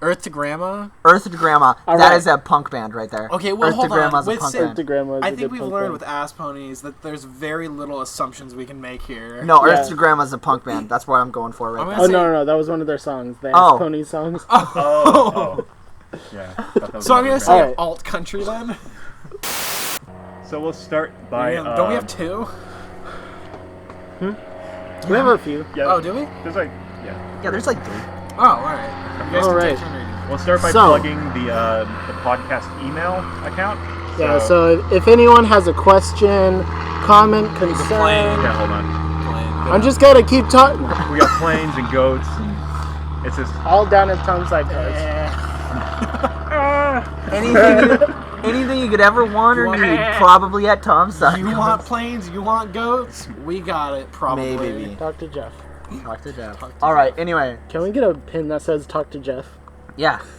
Earth to Grandma. Earth to Grandma. All That right. is a punk band right there. Okay, well, Earth hold to Grandma's on. a punk Sid, band. To Grandma is I a think good we've punk learned band. with Ass Ponies that there's very little assumptions we can make here. No, Yeah. Earth to Grandma's a punk band. That's what I'm going for right I'm there. gonna Oh say- no, that was one of their songs. The Oh. Ass Pony songs. Oh. Yeah. Thought that was So I'm gonna another say Alright. alt country then. band. So we'll start by. Don't we have two? We have a few. Yeah. Oh, do we? There's like. Yeah. Yeah, there's like 3. Oh, all right. You guys can Alright. take turn reading. We'll start by So- plugging the podcast email account. Yeah. So if anyone has a question, comment, concern, Yeah, hold on. I'm just gonna keep talking. We got planes and goats, and it's just. All down at Tom's side cards. Anything you could ever want or You want- need, probably at Tom's side. You want planes? You want goats? We got it, probably. Maybe. Talk to Jeff. Talk to Jeff. All right. Anyway, Can we get a pin that says "Talk to Jeff"? yeah.